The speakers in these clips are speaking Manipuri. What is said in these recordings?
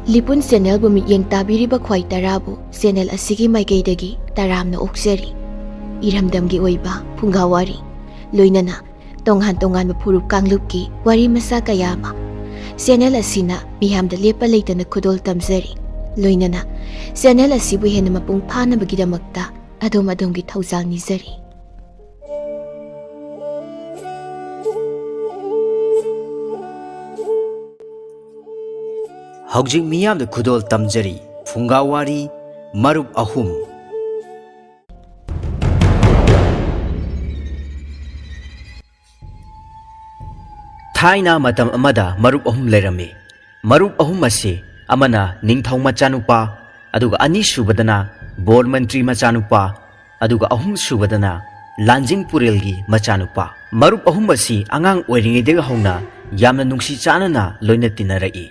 ꯂꯤꯄꯨꯟ ꯆꯦꯅꯦꯜꯕꯨ ꯃꯤꯠꯌꯦꯡ ꯇꯥꯕꯤꯔꯤꯕ ꯈ꯭ꯋꯥꯏ ꯇꯔꯥꯕꯨ ꯆꯦꯅꯦꯜ ꯑꯁꯤꯒꯤ ꯃꯥꯏꯀꯩꯗꯒꯤ ꯇꯔꯥꯝꯅ ꯑꯣꯛꯆꯔꯤ꯫ ꯏꯔꯝꯗꯝꯒꯤ ꯑꯣꯏꯕ ꯐꯨꯡꯒꯥꯋꯥꯔꯤ ꯂꯣꯏꯅꯅ ꯇꯣꯉꯥꯟ ꯇꯣꯉꯥꯟꯕ ꯐꯨꯔꯨꯞ ꯀꯥꯡꯂꯨꯞꯀꯤ ꯋꯥꯔꯤ ꯃꯆꯥ ꯀꯌꯥ ꯑꯃ ꯆꯦꯅꯦꯜ ꯑꯁꯤꯅ ꯃꯤꯌꯥꯝꯗ ꯂꯦꯞꯄ ꯂꯩꯇꯅ ꯈꯨꯗꯣꯜ ꯇꯝꯖꯔꯤ꯫ ꯂꯣꯏꯅꯅ ꯆꯦꯅꯦꯜ ꯑꯁꯤꯕꯨ ꯍꯦꯟꯅ ꯃꯄꯨꯡ ꯐꯥꯅꯕꯒꯤꯗꯃꯛꯇ ꯑꯗꯣꯝꯒꯤ ꯊꯧꯖꯥꯜ ꯅꯤꯖꯔꯤ꯫ ꯍꯧꯖꯤꯛ ꯃꯤꯌꯥꯝꯗ ꯈꯨꯗꯣꯜ ꯇꯝꯖꯔꯤ ꯐꯨꯡꯒꯥꯋꯥꯔꯤ ꯃꯔꯨꯞ ꯑꯍꯨꯝ꯫ ꯊꯥꯏꯅ ꯃꯇꯝ ꯑꯃꯗ ꯃꯔꯨꯞ ꯑꯍꯨꯝ ꯂꯩꯔꯝꯃꯤ꯫ ꯃꯔꯨꯞ ꯑꯍꯨꯝ ꯑꯁꯤ ꯑꯃꯅ ꯅꯤꯡꯊꯧ ꯃꯆꯥꯅꯨꯄꯥ, ꯑꯗꯨꯒ ꯑꯅꯤꯁꯨꯕꯗꯅ ꯕꯣꯔ ꯃꯟꯇ꯭ꯔꯤ ꯃꯆꯥꯅꯨꯄꯥ, ꯑꯗꯨꯒ ꯑꯍꯨꯝꯁꯨꯕꯗꯅ ꯂꯥꯟꯖꯤꯡꯄꯨꯔꯦꯜꯒꯤ ꯃꯆꯥꯅꯨꯄꯥ꯫ ꯃꯔꯨꯞ ꯑꯍꯨꯝ ꯑꯁꯤ ꯑꯉꯥꯡ ꯑꯣꯏꯔꯤꯉꯩꯗꯒꯤ ꯍꯧꯅ ꯌꯥꯝꯅ ꯅꯨꯡꯁꯤ ꯆꯥꯟꯅꯅ ꯂꯣꯏꯅ ꯇꯤꯟꯅꯔꯛꯏ꯫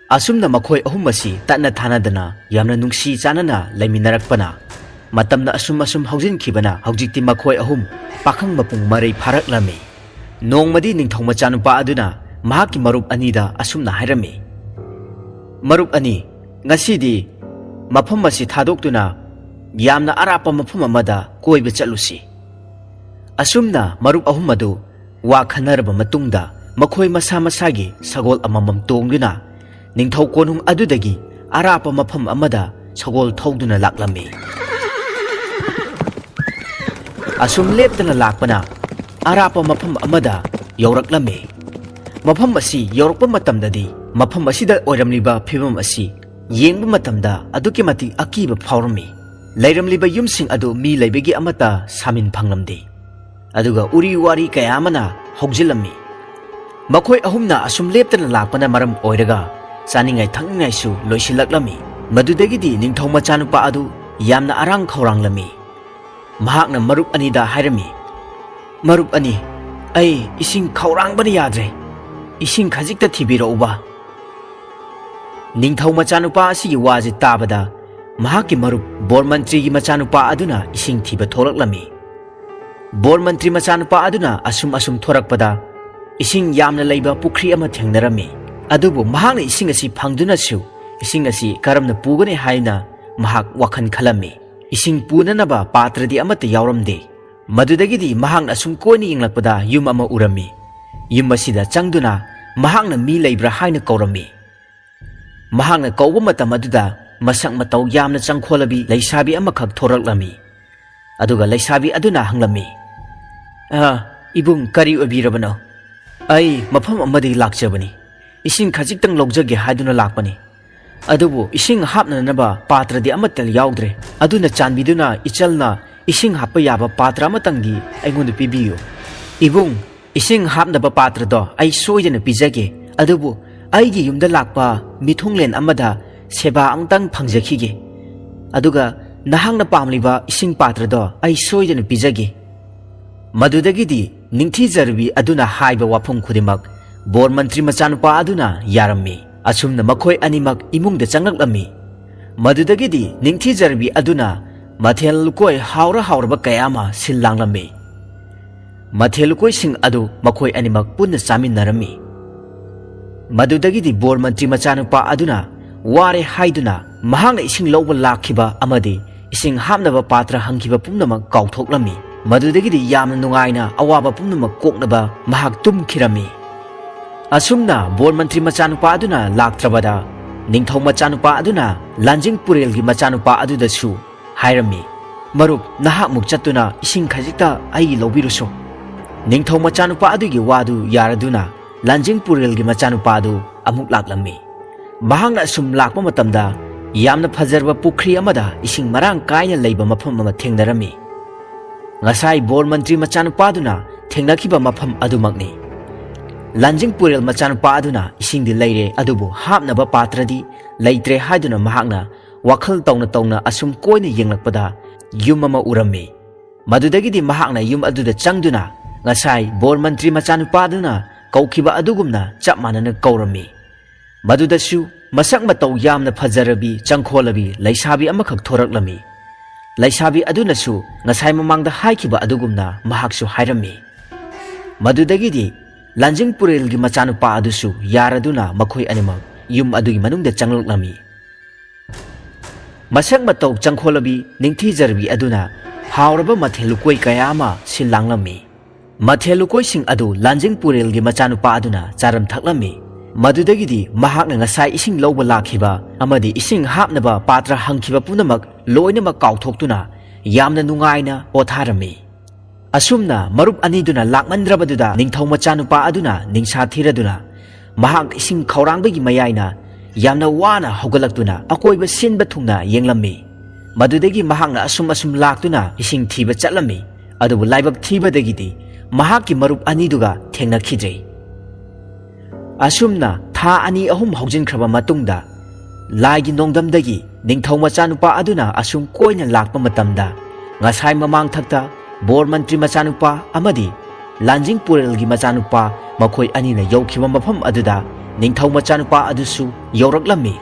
ꯑꯁꯨꯝꯅ ꯃꯈꯣꯏ ꯑꯍꯨꯝ ꯑꯁꯤ ꯇꯠꯅ ꯊꯥꯅꯗꯅ ꯌꯥꯝꯅ ꯅꯨꯡꯁꯤ ꯆꯥꯟꯅꯅ ꯂꯩꯃꯤꯟꯅꯔꯛꯄꯅ ꯃꯇꯝꯅ ꯑꯁꯨꯝ ꯍꯧꯖꯤꯟꯈꯤꯕꯅ ꯍꯧꯖꯤꯛꯇꯤ ꯃꯈꯣꯏ ꯑꯍꯨꯝ ꯄꯥꯈꯪ ꯃꯄꯨꯡ ꯃꯔꯩ ꯐꯥꯔꯛꯂꯝꯃꯤ꯫ ꯅꯣꯡꯃꯗꯤ ꯅꯤꯡꯊꯧ ꯃꯆꯥꯅꯨꯄꯥ ꯑꯗꯨꯅ ꯃꯍꯥꯛꯀꯤ ꯃꯔꯨꯞ ꯑꯅꯤꯗ ꯑꯁꯨꯝꯅ ꯍꯥꯏꯔꯝꯃꯤ, "ꯃꯔꯨꯞ ꯑꯅꯤ, ꯉꯁꯤꯗꯤ ꯃꯐꯝ ꯑꯁꯤ ꯊꯥꯗꯣꯛꯇꯨꯅ ꯌꯥꯝꯅ ꯑꯔꯥꯞꯄ ꯃꯐꯝ ꯑꯃꯗ ꯀꯣꯏꯕ ꯆꯠꯂꯨꯁꯤ." ꯑꯁꯨꯝꯅ ꯃꯔꯨꯞ ꯑꯍꯨꯝ ꯑꯗꯨ ꯋꯥ ꯈꯟꯅꯔꯕ ꯃꯇꯨꯡꯗ ꯃꯈꯣꯏ ꯃꯁꯥ ꯃꯁꯥꯒꯤ ꯁꯒꯣꯜ ꯑꯃꯃꯝ ꯇꯣꯡꯗꯨꯅ ꯅꯤꯡꯊꯧ ꯀꯣꯅꯨꯡ ꯑꯗꯨꯗꯒꯤ ꯑꯔꯥꯞꯄ ꯃꯐꯝ ꯑꯃꯗ ꯁꯒꯣꯜ ꯊꯧꯗꯨꯅ ꯂꯥꯛꯂꯝꯃꯤ꯫ ꯑꯁꯨꯝ ꯂꯦꯞꯇꯅ ꯂꯥꯛꯄꯅ ꯑꯔꯥꯞꯄ ꯃꯐꯝ ꯑꯃꯗ ꯌꯧꯔꯛꯂꯝꯃꯤ꯫ ꯃꯐꯝ ꯑꯁꯤ ꯌꯧꯔꯛꯄ ꯃꯇꯝꯗꯗꯤ ꯃꯐꯝ ꯑꯁꯤꯗ ꯑꯣꯏꯔꯝꯂꯤꯕ ꯐꯤꯕꯝ ꯑꯁꯤ ꯌꯦꯡꯕ ꯃꯇꯝꯗ ꯑꯗꯨꯛꯀꯤ ꯃꯇꯤꯛ ꯑꯀꯤꯕ ꯐꯥꯎꯔꯝꯃꯤ꯫ ꯂꯩꯔꯝꯂꯤꯕ ꯌꯨꯝꯁꯤꯡ ꯑꯗꯨ ꯃꯤ ꯂꯩꯕꯒꯤ ꯑꯃꯠꯇ ꯁꯥꯃꯤꯟ ꯐꯪꯂꯝꯗꯦ, ꯑꯗꯨꯒ ꯎꯔꯤ ꯋꯥꯔꯤ ꯀꯌꯥ ꯑꯃꯅ ꯍꯧꯖꯤꯜꯂꯝꯃꯤ꯫ ꯃꯈꯣꯏ ꯑꯍꯨꯝꯅ ꯑꯁꯨꯝ ꯂꯦꯞꯇꯅ ꯂꯥꯛꯄꯅ ꯃꯔꯝ ꯑꯣꯏꯔꯒ ꯆꯥꯅꯤꯡꯉꯥꯏ ꯊꯛꯅꯤꯡꯉꯥꯏꯁꯨ ꯂꯣꯏꯁꯤꯜꯂꯛꯂꯝꯃꯤ꯫ ꯃꯗꯨꯗꯒꯤꯗꯤ ꯅꯤꯡꯊꯧ ꯃꯆꯥꯅꯨꯄꯥ ꯑꯗꯨ ꯌꯥꯝꯅ ꯑꯔꯥꯡ ꯈꯧꯔꯥꯡꯂꯝꯃꯤ꯫ ꯃꯍꯥꯛꯅ ꯃꯔꯨꯞ ꯑꯅꯤꯗ ꯍꯥꯏꯔꯝꯃꯤ, "ꯃꯔꯨꯞ ꯑꯅꯤ, ꯑꯩ ꯏꯁꯤꯡ ꯈꯧꯔꯥꯡꯕꯅ ꯌꯥꯗ꯭ꯔꯦ, ꯏꯁꯤꯡ ꯈꯖꯤꯛꯇ ꯊꯤꯕꯤꯔꯛꯎꯕा?" ꯅꯤꯡꯊꯧ ꯃꯆꯥꯅꯨꯄꯥ ꯑꯁꯤꯒꯤ ꯋꯥꯁꯤ ꯇꯥꯕꯗ ꯃꯍꯥꯛꯀꯤ ꯃꯔꯨꯞ ꯕꯣꯔ ꯃꯟꯇ꯭ꯔꯤꯒꯤ ꯃꯆꯥꯅꯨꯄꯥ ꯑꯗꯨꯅ ꯏꯁꯤꯡ ꯊꯤꯕ ꯊꯣꯛꯂꯛꯂꯝꯃꯤ꯫ ꯕꯣꯔ ꯃꯟꯇ꯭ꯔꯤ ꯃꯆꯥꯅꯨꯄꯥ ꯑꯗꯨꯅ ꯑꯁꯨꯝ ꯊꯣꯔꯛꯄꯗ ꯏꯁꯤꯡ ꯌꯥꯝꯅ ꯂꯩꯕ ꯄꯨꯈ꯭ꯔꯤ ꯑꯃ ꯊꯦꯡꯅꯔꯝꯃꯤ꯫ ꯑꯗꯨꯕꯨ ꯃꯍꯥꯛꯅ ꯏꯁꯤꯡ ꯑꯁꯤ ꯐꯪꯗꯨꯅꯁꯨ ꯏꯁꯤꯡ ꯑꯁꯤ ꯀꯔꯝꯅ ꯄꯨꯒꯅꯤ ꯍꯥꯏꯅ ꯃꯍꯥꯛ ꯋꯥꯈꯜ ꯈꯜꯂꯝꯃꯤ꯫ ꯏꯁꯤꯡ ꯄꯨꯅꯅꯕ ꯄꯥꯇ꯭ꯔꯗꯤ ꯑꯃꯠꯇ ꯌꯥꯎꯔꯝꯗꯦ꯫ ꯃꯗꯨꯗꯒꯤꯗꯤ ꯃꯍꯥꯛꯅ ꯑꯁꯨꯝ ꯀꯣꯏꯅ ꯌꯦꯡꯂꯛꯄꯗ ꯌꯨꯝ ꯑꯃ ꯎꯔꯝꯃꯤ꯫ ꯌꯨꯝ ꯑꯁꯤꯗ ꯆꯪꯗꯨꯅ ꯃꯍꯥꯛꯅ ꯃꯤ ꯂꯩꯕ꯭ꯔꯥ ꯍꯥꯏꯅ ꯀꯧꯔꯝꯃꯤ꯫ ꯃꯍꯥꯛꯅ ꯀꯧꯕ ꯃꯇꯝ ꯑꯗꯨꯗ ꯃꯁꯛ ꯃꯇꯧ ꯌꯥꯝꯅ ꯆꯪꯈꯣꯜꯂꯕꯤ ꯂꯩꯁꯥꯕꯤ ꯑꯃꯈꯛ ꯊꯣꯔꯛꯂꯝꯃꯤ꯫ ꯑꯗꯨꯒ ꯂꯩꯁꯥꯕꯤ ꯑꯗꯨꯅ ꯍꯪꯂꯝꯃꯤ, "ꯏꯕꯨꯡ, ꯀꯔꯤ ꯑꯣꯏꯕꯤꯔꯕꯅꯣ? ꯑꯩ ꯃꯐꯝ ꯑꯃꯗꯒꯤ ꯂꯥꯛꯆꯕꯅꯤ, ꯏꯁꯤꯡ ꯈꯖꯤꯛꯇꯪ ꯂꯧꯖꯒꯦ ꯍꯥꯏꯗꯨꯅ ꯂꯥꯛꯄꯅꯤ, ꯑꯗꯨꯕꯨ ꯏꯁꯤꯡ ꯍꯥꯞꯅꯅꯕ ꯄꯥꯇ꯭ꯔꯗꯤ ꯑꯃꯠꯇ ꯌꯥꯎꯗ꯭ꯔꯦ, ꯑꯗꯨꯅ ꯆꯥꯟꯕꯤꯗꯨꯅ ꯏꯆꯜꯅ ꯏꯁꯤꯡ ꯍꯥꯞꯄ ꯌꯥꯕ ꯄꯥꯇ꯭ꯔ ꯑꯃꯇꯪꯗꯤ ꯑꯩꯉꯣꯟꯗ ꯄꯤꯕꯤꯌꯨ꯫ ꯏꯕꯨꯡ, ꯏꯁꯤꯡ ꯍꯥꯞꯅꯕ ꯄꯥꯇ꯭ꯔꯗꯣ ꯑꯩ ꯁꯣꯏꯗꯅ ꯄꯤꯖꯒꯦ, ꯑꯗꯨꯕꯨ ꯑꯩꯒꯤ ꯌꯨꯝꯗ ꯂꯥꯛꯄ ꯃꯤꯊꯨꯡꯂꯦꯟ ꯑꯃꯗ ꯁꯦꯕꯥ ꯑꯃꯇꯪ ꯐꯪꯖꯈꯤꯒꯦ, ꯑꯗꯨꯒ ꯅꯍꯥꯛꯅ ꯄꯥꯝꯂꯤꯕ ꯏꯁꯤꯡ ꯄꯥꯇ꯭ꯔꯗꯣ ꯑꯩ ꯁꯣꯏꯗꯅ ꯄꯤꯖꯒꯦ." ꯃꯗꯨꯗꯒꯤꯗꯤ ꯅꯤꯡꯊꯤꯖꯔꯕꯤ ꯑꯗꯨꯅ ꯍꯥꯏꯕ ꯋꯥꯐꯝ ꯈꯨꯗꯤꯡꯃꯛ ꯕꯣꯔ ꯃꯟꯇ꯭ꯔꯤ ꯃꯆꯥꯅꯨꯄꯥ ꯑꯗꯨꯅ ꯌꯥꯔꯝꯃꯤ꯫ ꯑꯁꯨꯝꯅ ꯃꯈꯣꯏ ꯑꯅꯤꯃꯛ ꯏꯃꯨꯡꯗ ꯆꯪꯂꯛꯂꯝꯃꯤ꯫ ꯃꯗꯨꯗꯒꯤꯗꯤ ꯅꯤꯡꯊꯤꯖꯔꯕꯤ ꯑꯗꯨꯅ ꯃꯊꯦꯜ ꯂꯨꯀꯣꯏ ꯍꯥꯎꯔꯕ ꯀꯌꯥ ꯑꯃ ꯁꯤꯜ ꯂꯥꯡꯂꯝꯃꯤ꯫ ꯃꯊꯦꯜ ꯂꯨꯀꯣꯏꯁꯤꯡ ꯑꯗꯨ ꯃꯈꯣꯏ ꯑꯅꯤꯃꯛ ꯄꯨꯟꯅ ꯆꯥꯃꯤꯟꯅꯔꯝꯃꯤ꯫ ꯃꯗꯨꯗꯒꯤꯗꯤ ꯕꯣꯔ ꯃꯟꯇ꯭ꯔꯤ ꯃꯆꯥꯅꯨꯄꯥ ꯑꯗꯨꯅ ꯋꯥꯔꯦ ꯍꯥꯏꯗꯨꯅ ꯃꯍꯥꯛꯅ ꯏꯁꯤꯡ ꯂꯧꯕ ꯂꯥꯛꯈꯤꯕ ꯑꯃꯗꯤ ꯏꯁꯤꯡ ꯍꯥꯞꯅꯕ ꯄꯥꯇ꯭ꯔ ꯍꯪꯈꯤꯕ ꯄꯨꯝꯅꯃꯛ ꯀꯥꯎꯊꯣꯛꯂꯝꯃꯤ꯫ ꯃꯗꯨꯗꯒꯤꯗꯤ ꯌꯥꯝꯅ ꯅꯨꯡꯉꯥꯏꯅ ꯑꯋꯥꯕ ꯄꯨꯝꯅꯃꯛ ꯀꯣꯛꯅꯕ ꯃꯍꯥꯛ ꯇꯨꯝꯈꯤꯔꯝꯃꯤ꯫ ꯑꯁꯨꯝꯅ ꯕꯣꯔ ꯃꯟꯇ꯭ꯔꯤ ꯃꯆꯥꯅꯨꯄꯥ ꯑꯗꯨꯅ ꯂꯥꯛꯇ꯭ꯔꯕꯗ ꯅꯤꯡꯊꯧ ꯃꯆꯥꯅꯨꯄꯥ ꯑꯗꯨꯅ ꯂꯥꯟꯖꯤꯡꯄꯨꯔꯦꯜꯒꯤ ꯃꯆꯥꯅꯨꯄꯥ ꯑꯗꯨꯗꯁꯨ ꯍꯥꯏꯔꯝꯃꯤ, "ꯃꯔꯨꯞ, ꯅꯍꯥꯛꯃꯨꯛ ꯆꯠꯇꯨꯅ ꯏꯁꯤꯡ ꯈꯖꯤꯛꯇ ꯑꯩꯒꯤ ꯂꯧꯕꯤꯔꯨꯁꯨ." ꯅꯤꯡꯊꯧ ꯃꯆꯥꯅꯨꯄꯥ ꯑꯗꯨꯒꯤ ꯋꯥꯗꯨ ꯌꯥꯔꯗꯨꯅ ꯂꯥꯟꯖꯤꯡꯄꯨꯔꯦꯜꯒꯤ ꯃꯆꯥꯅꯨꯄꯥ ꯑꯗꯨ ꯑꯃꯨꯛ ꯂꯥꯛꯂꯝꯃꯤ꯫ ꯃꯍꯥꯛꯅ ꯑꯁꯨꯝ ꯂꯥꯛꯄ ꯃꯇꯝꯗ ꯌꯥꯝꯅ ꯐꯖꯔꯕ ꯄꯨꯈ꯭ꯔꯤ ꯑꯃꯗ ꯏꯁꯤꯡ ꯃꯔꯥꯡ ꯀꯥꯏꯅ ꯂꯩꯕ ꯃꯐꯝ ꯑꯃ ꯊꯦꯡꯅꯔꯝꯃꯤ꯫ ꯉꯁꯥꯏ ꯕꯣꯔ ꯃꯟꯇ꯭ꯔꯤ ꯃꯆꯥꯅꯨꯄꯥꯗꯨꯅ ꯊꯦꯡꯅꯈꯤꯕ ꯃꯐꯝ ꯑꯗꯨꯃꯛꯅꯤ꯫ ꯂꯥꯟꯖꯤꯡꯄꯨꯔꯦꯜ ꯃꯆꯥꯅꯨꯄꯥ ꯑꯗꯨꯅ ꯏꯁꯤꯡꯗꯤ ꯂꯩꯔꯦ, ꯑꯗꯨꯕꯨ ꯍꯥꯞꯅꯕ ꯄꯥꯇ꯭ꯔꯗꯤ ꯂꯩꯇ꯭ꯔꯦ ꯍꯥꯏꯗꯨꯅ ꯃꯍꯥꯛꯅ ꯋꯥꯈꯜ ꯇꯧꯅ ꯑꯁꯨꯝ ꯀꯣꯏꯅ ꯌꯦꯡꯂꯛꯄꯗ ꯌꯨꯝ ꯑꯃ ꯎꯔꯝꯃꯤ꯫ ꯃꯗꯨꯗꯒꯤꯗꯤ ꯃꯍꯥꯛꯅ ꯌꯨꯝ ꯑꯗꯨꯗ ꯆꯪꯗꯨꯅ ꯉꯁꯥꯏ ꯕꯣꯔ ꯃꯟꯇ꯭ꯔꯤ ꯃꯆꯥꯅꯨꯄꯥꯗꯨꯅ ꯀꯧꯈꯤꯕ ꯑꯗꯨꯒꯨꯝꯅ ꯆꯞ ꯃꯥꯟꯅꯅ ꯀꯧꯔꯝꯃꯤ꯫ ꯃꯗꯨꯗꯁꯨ ꯃꯁꯛ ꯃꯇꯧ ꯌꯥꯝꯅ ꯐꯖꯔꯕꯤ ꯆꯪꯈꯣꯜꯂꯕꯤ ꯂꯩꯁꯥꯕꯤ ꯑꯃꯈꯛ ꯊꯣꯔꯛꯂꯝꯃꯤ꯫ ꯂꯩꯁꯥꯕꯤ ꯑꯗꯨꯅꯁꯨ ꯉꯁꯥꯏ ꯃꯃꯥꯡꯗ ꯍꯥꯏꯈꯤꯕ ꯑꯗꯨꯒꯨꯝꯅ ꯃꯍꯥꯛꯁꯨ ꯍꯥꯏꯔꯝꯃꯤ꯫ ꯃꯗꯨꯗꯒꯤꯗꯤ ꯂꯥꯟꯖꯤꯡꯄꯨꯔꯦꯜꯒꯤ ꯃꯆꯥꯅꯨꯄꯥ ꯑꯗꯨꯁꯨ ꯌꯥꯔꯗꯨꯅ ꯃꯈꯣꯏ ꯑꯅꯤꯃꯛ yum adugi manungda changloklammi. Masak matau changkholabi ningthijarabi aduna hauraba mathelukoi kaya ama silanglammi. Mathelukoi sing adu Lanjing Purelgi machanupa aduna charam thaklammi. Madudagidi mahakna ngasai ising lawba lakhiba amadi ising hapnaba patra hangkhiba punamak loinamak kauthokhtuna yamna nungaina potharami. Asumna marup aniduna lakmandrabaduda ningthau machanupa aduna ningsha thiraduna mahak ising khaurangbagi mayaina yamna wana hogalaktuna akoiba sinba thungna yenglammi. Madudagi mahakna asum laktuna ising thiba chatlammi. Adubu laibak thibadagidi mahakki marup aniduga thengnakhidrei. Asumna tha ani ahum haujinkhraba matungda laigi nongdamdagi ningthau machanupa aduna asum koina lakpa matamda ngasai mamang thakta bor mantri machanupa amadi Lanjing Purelgi machanupa makhoi anina yaukhiba mafam aduda ningthau machanupa adusu yauraklammi.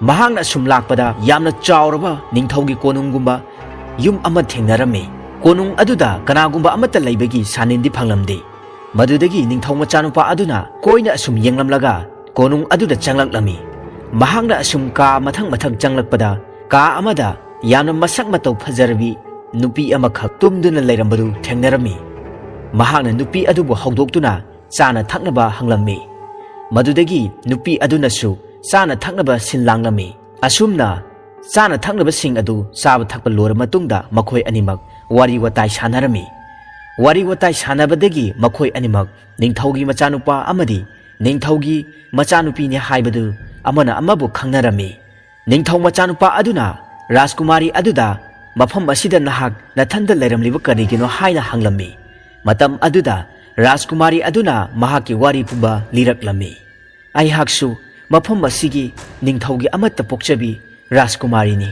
Mahakna asum lakpada yamna chauraba ningthaugi konunggumba yum ama thengnarammi. Konung aduda kanagumba amata laibagi sanindi phanglamde. Madudagi ningthau machanupa aduna koina asum yenglamlaga konung aduda changlaklammi. Mahakna asum ka mathang changlakpada ka amada yamna masak matau phajarabi nupi amakhak tumduna leirambadu thengnarammi. Mahakna nupi adubu haudoktuna chana thaknaba hanglammi. Madudagi nupi adunasu chana thaknaba sinlanglammi. Asumna chana thaknaba sing adu saba thakpa lora matungda makhoi animak wari watai sanarami. Wari watai sanabadagi makhoi animak ningthaugi machanupa amadi ningthaugi machanupi ne haibadu amana amabu khangnarami. Ningthau machanupa aduna Rajkumari aduda mafam asida nahak nathanda leiramliba karigino haina hanglammi. Matam aduda Rajkumari aduna mahaki wari puba liraklammi. Aihaksu mafam asigi ningthaugi amatta pokchabi Rajkumari ni.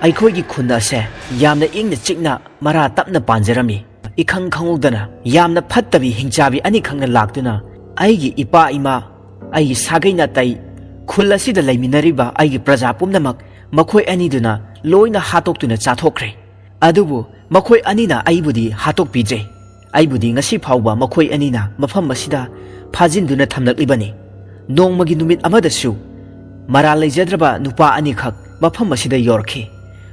Aikhoigi khunna ase yamna ingna chikna mara tapna panjarami. Ikhang khangudana yamna phattabi hingchabi ani khangna laktuna aigi ipa ima aigi sagaina tai khul asida leiminariba aigi praja pumnamak makhoi aniduna loina hatoktuna chathokre. Adubu makhoi anina aibudi hatokpidre. Aibudi ngasi phawba makhoi anina mafam asida phajinduna thamlaklibani. Nongmagi numit amadasu mara leijadraba nupa ani khak mafam asida yorkhi.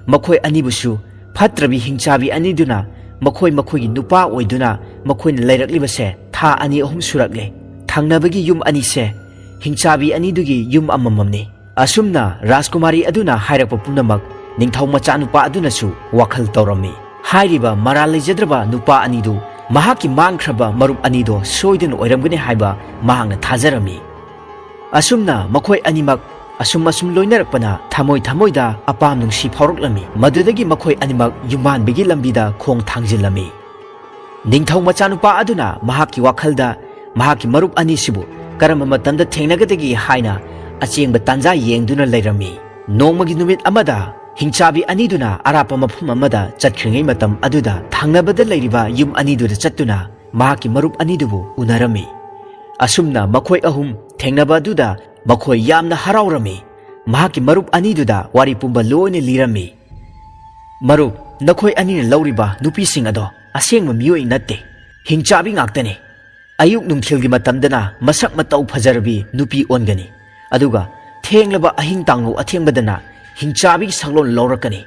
Makhoi anibusu phatrabi hingchabi aniduna makhoi nupa oiduna makhoina leirakliba tha ani ahum surakle. Thangnabagi yum ani se hingchabi anidugi yum amamamni. Asumna Rajkumari aduna hairakpa punamak ningthau machanupa adunasu wakhal tawrammi. Hairiba mara leijadraba nupa anidu mahaki mangkhraba marup anido soiduna oiramgani haiba mahangna thajarami. Asumna makhoi animak asum loinarakpana thamoida apam nungsi phauraklammi. Madudagi makhoi animak yumanbigi lambida khong thangjillammi. Ningthau machanupa aduna mahaki wakhalda mahaki marup anisibu karamba matamda thengnagadagi haina achengba tanja yengduna leirammi. Nongmagi numit amada hingchabi aniduna arapa mafam amada chatkringai matam aduda thangnabada leiriba yum aniduda chattuna mahaki marup anidubu unarammi. Asumna makhoi ahum thengnaba aduda makhoi yamna haraurami. Mahaki marup aniduda wari pumba loine lirami. Marup nakhoi anina lauriba nupi sing ado asengma miyoi natte hingchabi ngaktani. Ayuk nungthilgi matamdana masak matau phajarabi nupi ongani. Aduga thenglaba ahing tanglo athengbadana hingchabi sanglon laurakani.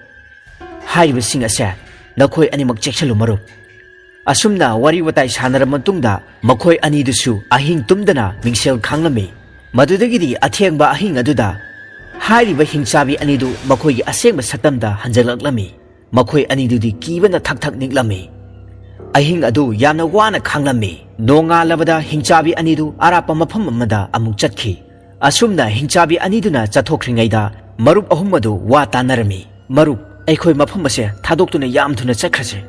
Haiba sing ase nakhoi animak chekchalu marup. Asumna wari watai sanara matungda makhoi anidusu ahing tumdana mingsel khanglami. Madudagidi athengba ahing aduda hairiba hingchabi anidu makhoigi asengba satamda hanjalaklami. Makhoi anidudi kibana thak niklami. Ahing adu yamna wana khanglami. Nonga labada hingchabi anidu arapa mafam amada amuk chatkhi. Asumna hingchabi aniduna chathokringaida marup ahum adu wa tanarami. Marup aikhoi mafam ase thadoktuna yam thuna chakhrase.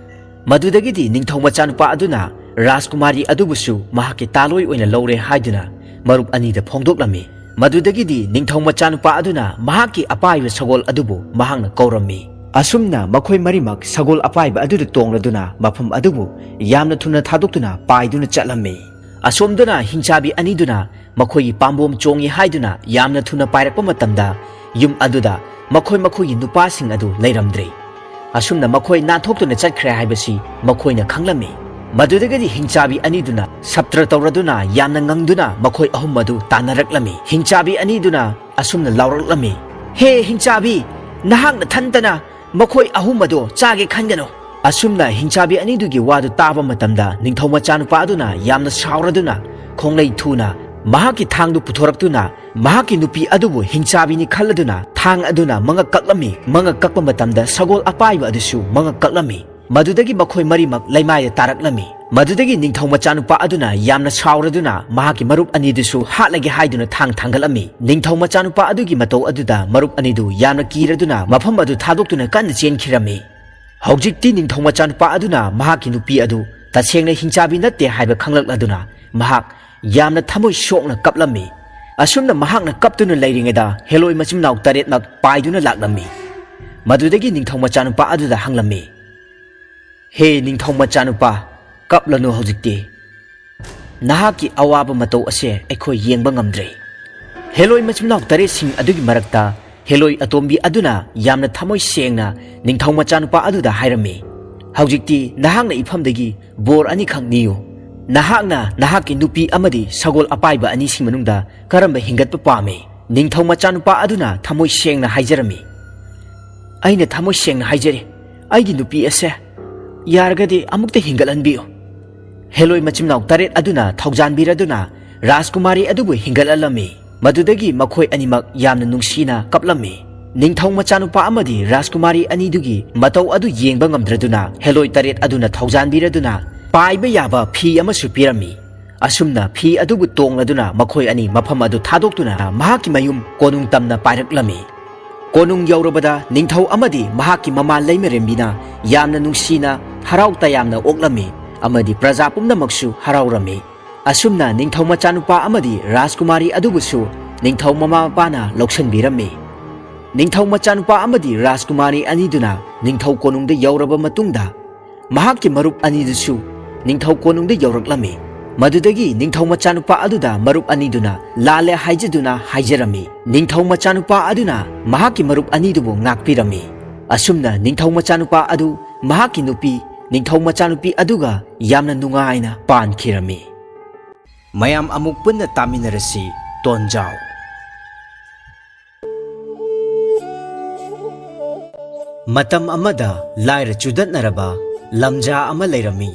Madudagidi ningthau machanupa aduna Rajkumari adubusu mahaki taloi oina lore haiduna marup anida phongdoklami. Madudagidi ningthau machanupa aduna mahaki apaiba sagol adubu mahangna kaurammi. Asumna makhoi marimak sagol apaiba aduda tongladuna mafam adubu yamna thuna thadoktuna paiduna chatlammi. Asomduna hingchabi aniduna makhoi pambom chongi haiduna yamna thuna pairakpa matamda yum aduda makhoi nupasing adu leiramdre. Asumna makhoi nathokduna chatkre haibasi makhoina khanglammi. ꯃꯗꯨꯗꯒꯤ ꯍꯤꯡꯆꯥꯕꯤ ꯑꯅꯤꯗꯨꯅ ꯁꯞꯇ꯭ꯔ ꯇꯧꯔꯗꯨꯅ ꯌꯥꯝꯅ ꯉꯪꯗꯨꯅ ꯃꯈꯣꯏ ꯑꯍꯨꯝ ꯑꯗꯨ ꯇꯥꯟꯅꯔꯛꯂꯝꯃꯤ ꯍꯤꯡꯆꯥꯕꯤ ꯑꯅꯤꯗꯨꯅ ꯑꯁꯨꯝꯅ ꯂꯥꯎꯔꯛꯂꯝꯃꯤ ꯍꯦ ꯍꯤꯡꯆꯥꯕꯤ ꯅꯍꯥꯛꯅ ꯊꯟꯇꯅ ꯃꯈꯣꯏ ꯑꯍꯨꯝ ꯑꯗꯨ ꯆꯥꯒꯦ ꯈꯟꯒꯅꯨ ꯑꯁꯨꯝꯅ ꯍꯤꯡꯆꯥꯕꯤ ꯑꯅꯤꯗꯨꯒꯤ ꯋꯥꯗꯨ ꯇꯥꯕ ꯃꯇꯝꯗ ꯅꯤꯡꯊꯧ ꯃꯆꯥꯅꯨꯄꯥ ꯑꯗꯨꯅ ꯌꯥꯝꯅ ꯁꯥꯎꯔꯗꯨꯅ ꯈꯣꯡꯂꯩ ꯊꯨꯅ ꯃꯍꯥꯛꯀꯤ ꯊꯥꯡꯗꯨ ꯄꯨꯊꯣꯔꯛꯇꯨꯅ ꯃꯍꯥꯛꯀꯤ ꯅꯨꯄꯤ ꯑꯗꯨꯕꯨ ꯍꯤꯡꯆꯥꯕꯤꯅꯤ ꯈꯜꯂꯗꯨꯅ ꯊꯥꯡ ꯑꯗꯨꯅ ꯃꯉꯛ ꯀꯛꯂꯝꯃꯤ ꯃꯉꯛ ꯀꯛꯄ ꯃꯇꯝꯗ ꯁꯒꯣꯜ ꯑꯄꯥꯏꯕ ꯑꯗꯨꯁꯨ ꯃꯉꯛ ꯀꯛꯂꯝꯃꯤ ꯃꯗꯨꯗꯒꯤ ꯃꯈꯣꯏ ꯃꯔꯤꯃꯛ ꯂꯩꯃꯥꯏꯗ ꯇꯥꯔꯛꯂꯝꯃꯤ ꯃꯗꯨꯗꯒꯤ ꯅꯤꯡꯊꯧ ꯃꯆꯥꯅꯨꯄꯥ ꯑꯗꯨꯅ ꯌꯥꯝꯅ ꯁꯥꯎꯔꯗꯨꯅ ꯃꯍꯥꯛꯀꯤ ꯃꯔꯨꯞ ꯑꯅꯤꯗꯨꯁꯨ ꯍꯥꯠꯂꯒꯦ ꯍꯥꯏꯗꯨꯅ ꯊꯥꯡ ꯊꯥꯡꯒꯠꯂꯝꯃꯤ ꯅꯤꯡꯊꯧ ꯃꯆꯥꯅꯨꯄꯥ ꯑꯗꯨꯒꯤ ꯃꯇꯧ ꯑꯗꯨꯗ ꯃꯔꯨꯞ ꯑꯅꯤꯗꯨ ꯌꯥꯝꯅ ꯀꯤꯔꯗꯨꯅ ꯃꯐꯝ ꯑꯗꯨ ꯊꯥꯗꯣꯛꯇꯨꯅ ꯀꯟꯅ ꯆꯦꯟꯈꯤꯔꯝꯃꯤ ꯍꯧꯖꯤꯛꯇꯤ ꯅꯤꯡꯊꯧ ꯃꯆꯥꯅꯨꯄꯥ ꯑꯗꯨꯅ ꯃꯍꯥꯛꯀꯤ ꯅꯨꯄꯤ ꯑꯗꯨ ꯇꯁꯦꯡꯅ ꯍꯤꯡꯆꯥꯕꯤ ꯅꯠꯇꯦ ꯍꯥꯏꯕ ꯈꯪꯂꯛꯂꯗꯨꯅ ꯃꯍꯥꯛ ꯌꯥꯝꯅ ꯊꯃꯣꯏ ꯁꯣꯛꯅ ꯀꯞꯂꯝꯃꯤ ꯑꯁꯨꯝꯅ ꯃꯍꯥꯛꯅ ꯀꯞꯇꯨꯅ ꯂꯩꯔꯤꯉꯩꯗ ꯍꯦꯂꯣꯏ ꯃꯆꯤꯟꯃꯅꯥꯎ 8ꯃꯛ ꯄꯥꯏꯗꯨꯅ ꯂꯥꯛꯂꯝꯃꯤ ꯃꯗꯨꯗꯒꯤ ꯅꯤꯡꯊꯧ ꯃꯆꯥꯅꯨꯄꯥ ꯑꯗꯨꯗ ꯍꯪꯂꯝꯃꯤ ꯍꯦ ꯅꯤꯡꯊꯧ ꯃꯆꯥꯅꯨꯄꯥ ꯀꯞꯂꯅꯨ ꯍꯧꯖꯤꯛꯇꯤ ꯅꯍꯥꯛꯀꯤ ꯑꯋꯥꯕ ꯃꯇꯧ ꯑꯁꯦ ꯑꯩꯈꯣꯏ ꯌꯦꯡꯕ ꯉꯝꯗ꯭ꯔꯦ ꯍꯦꯂꯣꯏ ꯃꯆꯤꯟꯃꯅꯥꯎ 8ꯁꯤꯡ ꯑꯗꯨꯒꯤ ꯃꯔꯛꯇ ꯍꯦꯂꯣꯏ ꯑꯇꯣꯝꯕꯤ ꯑꯗꯨꯅ ꯌꯥꯝꯅ ꯊꯃꯣꯏ ꯁꯦꯡꯅ ꯅꯤꯡꯊꯧ ꯃꯆꯥꯅꯨꯄꯥ ꯑꯗꯨꯗ ꯍꯥꯏꯔꯝꯃꯤ ꯍꯧꯖꯤꯛꯇꯤ ꯅꯍꯥꯛꯅ ꯏꯐꯝꯗꯒꯤ ꯕꯣꯔ ꯑꯅꯤꯈꯛ ꯅꯤꯌꯨ ꯅꯍꯥꯛꯅ ꯅꯍꯥꯛꯀꯤ ꯅꯨꯄꯤ ꯑꯃꯗꯤ ꯁꯒꯣꯜ ꯑꯄꯥꯏꯕ ꯑꯅꯤꯁꯤꯡ ꯃꯅꯨꯡꯗ ꯀꯔꯝꯕ ꯍꯤꯡꯒꯠꯄ ꯄꯥꯝꯃꯤ ꯅꯤꯡꯊꯧ ꯃꯆꯥꯅꯨꯄꯥ ꯑꯗꯨꯅ ꯊꯃꯣꯏ ꯁꯦꯡꯅ ꯍꯥꯏꯖꯔꯝꯃꯤ ꯑꯩꯅ ꯊꯃꯣꯏ ꯁꯦꯡꯅ ꯍꯥꯏꯖꯔꯤ ꯑꯩꯒꯤ ꯅꯨꯄꯤ ꯑꯁꯦ ꯌꯥꯔꯒꯗꯤ ꯑꯃꯨꯛꯇ ꯍꯤꯡꯒꯠꯍꯟꯕꯤꯌꯨ ꯍꯦꯂꯣꯏ ꯃꯆꯤꯟꯃꯅꯥꯎ 8 ꯑꯗꯨꯅ ꯊꯧꯖꯥꯟꯕꯤꯔꯗꯨꯅ ꯔꯥꯖꯀꯨꯃꯥꯔꯤ ꯑꯗꯨꯕꯨ ꯍꯤꯡꯒꯠꯍꯜꯂꯝꯃꯤ ꯃꯗꯨꯗꯒꯤ ꯃꯈꯣꯏ ꯑꯅꯤꯃꯛ ꯌꯥꯝꯅ ꯅꯨꯡꯁꯤꯅ ꯀꯞꯂꯝꯃꯤ ꯅꯤꯡꯊꯧ ꯃꯆꯥꯅꯨꯄꯥ ꯑꯃꯗꯤ ꯔꯥꯖꯀꯨꯃꯥꯔꯤ ꯑꯅꯤꯗꯨꯒꯤ ꯃꯇꯧ ꯑꯗꯨ ꯌꯦꯡꯕ ꯉꯝꯗ꯭ꯔꯗꯨꯅ ꯍꯦꯂꯣꯏ 8 ꯑꯗꯨꯅ ꯊꯧꯖꯥꯟꯕꯤꯔꯗꯨꯅ ꯄꯥꯏꯕ ꯌꯥꯕ ꯐꯤ ꯑꯃꯁꯨ ꯄꯤꯔꯝꯃꯤ ꯑꯁꯨꯝꯅ ꯐꯤ ꯑꯗꯨꯕꯨ ꯇꯣꯡꯂꯗꯨꯅ ꯃꯈꯣꯏ ꯑꯅꯤ ꯃꯐꯝ ꯑꯗꯨ ꯊꯥꯗꯣꯛꯇꯨꯅ ꯃꯍꯥꯛꯀꯤ ꯃꯌꯨꯝ ꯀꯣꯅꯨꯡ ꯇꯝꯅ ꯄꯥꯏꯔꯛꯂꯝꯃꯤ ꯀꯣꯅꯨꯡ ꯌꯧꯔꯕꯗ ꯅꯤꯡꯊꯧ ꯑꯃꯗꯤ ꯃꯍꯥꯛꯀꯤ ꯃꯃꯥ ꯂꯩꯃꯔꯦꯝꯕꯤꯅ ꯌꯥꯝꯅ ꯅꯨꯡꯁꯤꯅ ꯍꯔꯥꯎ ꯇꯌꯥꯝꯅ ꯑꯣꯛꯂꯝꯃꯤ ꯑꯃꯗꯤ ꯄ꯭ꯔꯖꯥ ꯄꯨꯝꯅꯃꯛꯁꯨ ꯍꯔꯥꯎꯔꯝꯃꯤ ꯑꯁꯨꯝꯅ ꯅꯤꯡꯊꯧ ꯃꯆꯥꯅꯨꯄꯥ ꯑꯃꯗꯤ ꯔꯥꯖꯀꯨꯃꯥꯔꯤ ꯑꯗꯨꯕꯨꯁꯨ ꯅꯤꯡꯊꯧ ꯃꯃꯥ ꯃꯄꯥꯅ ꯂꯧꯁꯤꯟꯕꯤꯔꯝꯃꯤ ꯅꯤꯡꯊꯧ ꯃꯆꯥꯅꯨꯄꯥ ꯑꯃꯗꯤ ꯔꯥꯖꯀꯨꯃꯥꯔꯤ ꯑꯅꯤꯗꯨꯅ ꯅꯤꯡꯊꯧ ꯀꯣꯅꯨꯡꯗ ꯌꯧꯔꯕ ꯃꯇꯨꯡꯗ ꯃꯍꯥꯛꯀꯤ ꯃꯔꯨꯞ ꯑꯅꯤꯗꯨꯁꯨ ꯅꯤꯡꯊꯧ ꯀꯣꯅꯨꯡꯗ ꯌꯧꯔꯛꯂꯝꯃꯤ ꯃꯗꯨꯗꯒꯤ ꯅꯤꯡꯊꯧ ꯃꯆꯥꯅꯨꯄꯥ ꯑꯗꯨꯗ ꯃꯔꯨꯞ ꯑꯅꯤꯗꯨꯅ ꯂꯥꯜꯂꯦ ꯍꯥꯏꯖꯗꯨꯅ ꯍꯥꯏꯖꯔꯝꯃꯤ ꯅꯤꯡꯊꯧ ꯃꯆꯥꯅꯨꯄꯥ ꯑꯗꯨꯅ ꯃꯍꯥꯛꯀꯤ ꯃꯔꯨꯞ ꯑꯅꯤꯗꯨꯕꯨ ꯉꯥꯛꯄꯤꯔꯝꯃꯤ ꯑꯁꯨꯝꯅ ꯅꯤꯡꯊꯧ ꯃꯆꯥꯅꯨꯄꯥ ꯑꯗꯨ ꯃꯍꯥꯛꯀꯤ ꯅꯨꯄꯤ ꯅꯤꯡꯊꯧ ꯃꯆꯥꯅꯨꯄꯤ ꯑꯗꯨꯒ ꯌꯥꯝꯅ ꯅꯨꯡꯉꯥꯏꯅ ꯄꯥꯟꯈꯤꯔꯝꯃꯤ ꯃꯌꯥꯝ ꯑꯃꯨꯛ ꯄꯨꯟꯅ ꯇꯥꯃꯤꯟꯅꯔꯁꯤ ꯇꯣꯟꯖꯥꯎ ꯃꯇꯝ ꯑꯃꯗ ꯂꯥꯏꯔ ꯆꯨꯗꯠꯅꯔꯕ ꯂꯝꯖꯥ ꯑꯃ ꯂꯩꯔꯝꯃꯤ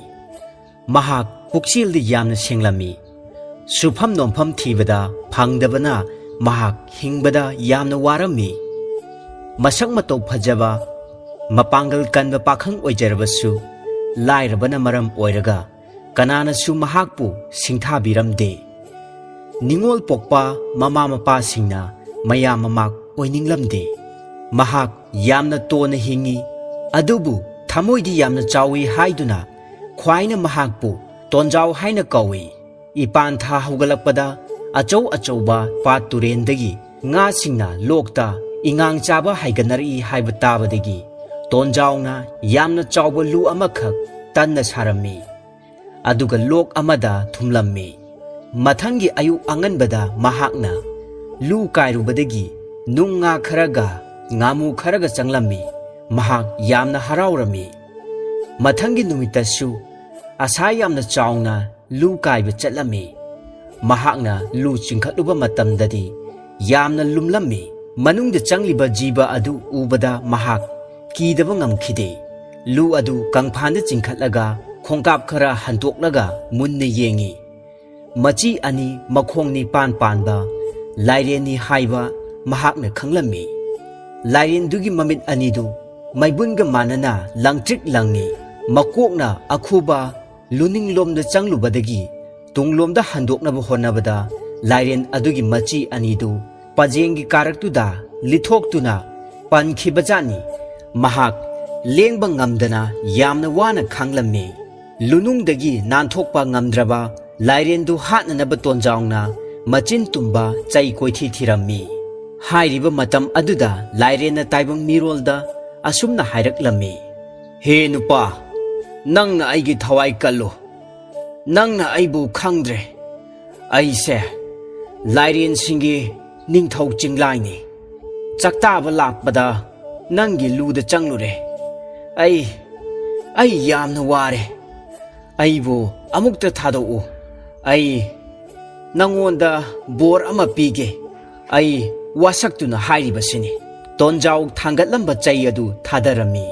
ꯃꯍꯥꯛ ꯄꯨꯛꯆꯦꯜꯗ ꯌꯥꯝꯅ ꯁꯦꯡꯂꯝꯃꯤ ꯁꯨꯐꯝ ꯅꯣꯝꯐꯝ ꯊꯤꯕꯗ ꯐꯪꯗꯕꯅ ꯃꯍꯥꯛ ꯍꯤꯡꯕꯗ ꯌꯥꯝꯅ ꯋꯥꯔꯝꯃꯤ ꯃꯁꯛ ꯃꯇꯧ ꯐꯖꯕ ꯃꯄꯥꯡꯒꯜ ꯀꯟꯕ ꯄꯥꯈꯪ ꯑꯣꯏꯖꯔꯕꯁꯨ ꯂꯥꯏꯔꯕꯅ ꯃꯔꯝ ꯑꯣꯏꯔꯒ ꯀꯅꯥꯅꯁꯨ ꯃꯍꯥꯛꯄꯨ ꯁꯤꯡꯊꯥꯕꯤꯔꯝꯗꯦ ꯅꯤꯡꯉꯣꯜ ꯄꯣꯛꯄ ꯃꯃꯥ ꯃꯄꯥꯁꯤꯡꯅ ꯃꯌꯥꯝ ꯃꯃꯥꯛ ꯑꯣꯏꯅꯤꯡꯂꯝꯗꯦ ꯃꯍꯥꯛ ꯌꯥꯝꯅ ꯇꯣꯟꯅ ꯍꯤꯡꯉꯤ ꯑꯗꯨꯕꯨ ꯊꯃꯣꯏꯗꯤ ꯌꯥꯝꯅ ꯆꯥꯎꯏ ꯍꯥꯏꯗꯨꯅ ꯈ꯭ꯋꯥꯏꯅ ꯃꯍꯥꯛꯄꯨ ꯇꯣꯟꯖꯥꯎ ꯍꯥꯏꯅ ꯀꯧꯏ ꯏꯄꯥꯟ ꯊꯥ ꯍꯧꯒꯠꯂꯛꯄꯗ ꯑꯆꯧ ꯑꯆꯧꯕ ꯄꯥꯠ ꯇꯨꯔꯦꯟꯗꯒꯤ ꯉꯥꯁꯤꯡꯅ ꯂꯣꯛꯇ ꯏꯉꯥꯡ ꯆꯥꯕ ꯍꯥꯏꯒꯠꯅꯔꯛꯏ ꯍꯥꯏꯕ ꯇꯥꯕꯗꯒꯤ ꯇꯣꯟꯖꯥꯎꯅ ꯌꯥꯝꯅ ꯆꯥꯎꯕ ꯂꯨ ꯑꯃꯈꯛ ꯇꯟꯅ ꯁꯥꯔꯝꯃꯤ ꯑꯗꯨꯒ ꯂꯣꯛ ꯑꯃꯗ ꯊꯨꯝꯂꯝꯃꯤ ꯃꯊꯪꯒꯤ ꯑꯌꯨꯛ ꯑꯉꯟꯕꯗ ꯃꯍꯥꯛꯅ ꯂꯨ ꯀꯥꯏꯔꯨꯕꯗꯒꯤ ꯅꯨꯡ ꯉꯥ ꯈꯔꯒ ꯉꯥꯃꯨ ꯈꯔꯒ ꯆꯪꯂꯝꯃꯤ ꯃꯍꯥꯛ ꯌꯥꯝꯅ ꯍꯔꯥꯎꯔꯝꯃꯤ ꯃꯊꯪꯒꯤ ꯅꯨꯃꯤꯠꯇꯁꯨ ꯑꯁꯥ ꯌꯥꯝꯅ ꯆꯥꯎꯅ ꯂꯨ ꯀꯥꯏꯕ ꯆꯠꯂꯝꯃꯤ ꯃꯍꯥꯛꯅ ꯂꯨ ꯆꯤꯡꯈꯠꯂꯨꯕ ꯃꯇꯝꯗꯗꯤ ꯌꯥꯝꯅ ꯂꯨꯝꯂꯝꯃꯤ ꯃꯅꯨꯡꯗ ꯆꯪꯂꯤꯕ ꯖꯤꯕ ꯑꯗꯨ ꯎꯕꯗ ꯃꯍꯥꯛ ꯀꯤꯗꯕ ꯉꯝꯈꯤꯗꯦ ꯂꯨ ꯑꯗꯨ ꯀꯪꯐꯥꯟꯗ ꯆꯤꯡꯈꯠꯂꯒ ꯈꯣꯡꯀꯥꯞ ꯈꯔ ꯍꯟꯇꯣꯛꯂꯒ ꯃꯨꯟꯅ ꯌꯦꯡꯉꯤ ꯃꯆꯤ ꯑꯅꯤ ꯃꯈꯣꯡ ꯅꯤꯄꯥꯟ ꯄꯥꯟꯕ ꯂꯥꯏꯔꯦꯟꯅꯤ ꯍꯥꯏꯕ ꯃꯍꯥꯛꯅ ꯈꯪꯂꯝꯃꯤ ꯂꯥꯏꯔꯦꯟꯗꯨꯒꯤ ꯃꯃꯤꯠ ꯑꯅꯤꯗꯨ ꯃꯩꯕꯨꯟꯒ ꯃꯥꯟꯅꯅ ꯂꯪꯇ꯭ꯔꯤꯛ ꯂꯪꯉꯤ ꯃꯀꯣꯛꯅ ꯑꯈꯨꯕ ꯂꯨꯅꯤꯡꯂꯣꯝꯗ ꯆꯪꯂꯨꯕꯗꯒꯤ ꯇꯨꯡꯂꯣꯝꯗ ꯍꯟꯗꯣꯛꯅꯕ ꯍꯣꯠꯅꯕꯗ ꯂꯥꯏꯔꯦꯟ ꯑꯗꯨꯒꯤ ꯃꯆꯤ ꯑꯅꯤꯗꯨ ꯄꯖꯦꯡꯒꯤ ꯀꯥꯔꯛꯇꯨꯗ ꯂꯤꯊꯣꯛꯇꯨꯅ ꯄꯟꯈꯤꯕꯖꯥꯠꯅꯤ ꯃꯍꯥꯛ ꯂꯦꯡꯕ ꯉꯝꯗꯅ ꯌꯥꯝꯅ ꯋꯥꯅ ꯈꯥꯡꯂꯝꯃꯤ ꯂꯨꯅꯨꯡꯗꯒꯤ ꯅꯥꯟꯊꯣꯛꯄ ꯉꯝꯗ꯭ꯔꯕ ꯂꯥꯏꯔꯦꯟꯗꯨ ꯍꯥꯠꯅꯅꯕ ꯇꯣꯟꯖꯥꯎꯅ ꯃꯆꯤꯟ ꯇꯨꯝꯕ ꯆꯩ ꯀꯣꯏꯊꯤ ꯊꯤꯔꯝꯃꯤ ꯍꯥꯏꯔꯤꯕ ꯃꯇꯝ ꯑꯗꯨꯗ ꯂꯥꯏꯔꯦꯟꯅ ꯇꯥꯏꯕꯪ ꯃꯤꯔꯣꯜꯗ ꯑꯁꯨꯝꯅ ꯍꯥꯏꯔꯛꯂꯝꯃꯤ ꯍꯦ ꯅꯨꯄꯥ ꯅꯪꯅ ꯑꯩꯒꯤ ꯊꯋꯥꯏ ꯀꯜꯂꯨ ꯅꯪꯅ ꯑꯩꯕꯨ ꯈꯪꯗ꯭ꯔꯦ ꯑꯩꯁꯦ ꯂꯥꯏꯔꯦꯟꯁꯤꯡꯒꯤ ꯅꯤꯡꯊꯧ ꯆꯤꯡꯂꯥꯏꯅꯤ ꯆꯥꯛꯇꯥꯕ ꯂꯥꯛꯄꯗ ꯅꯪꯒꯤ ꯂꯨꯗ ꯆꯪꯂꯨꯔꯦ ꯑꯩ ꯌꯥꯝꯅ ꯋꯥꯔꯦ ꯑꯩꯕꯨ ꯑꯃꯨꯛꯇ ꯊꯥꯗꯣꯛꯎ ꯑꯩ ꯅꯪꯉꯣꯟꯗ ꯕꯣꯔ ꯑꯃ ꯄꯤꯒꯦ ꯑꯩ ꯋꯥꯁꯛꯇꯨꯅ ꯍꯥꯏꯔꯤꯕꯁꯤꯅꯤ ꯇꯣꯟꯖꯥꯎ ꯊꯥꯡꯒꯠꯂꯝꯕ ꯆꯩ ꯑꯗꯨ ꯊꯥꯗꯔꯝꯃꯤ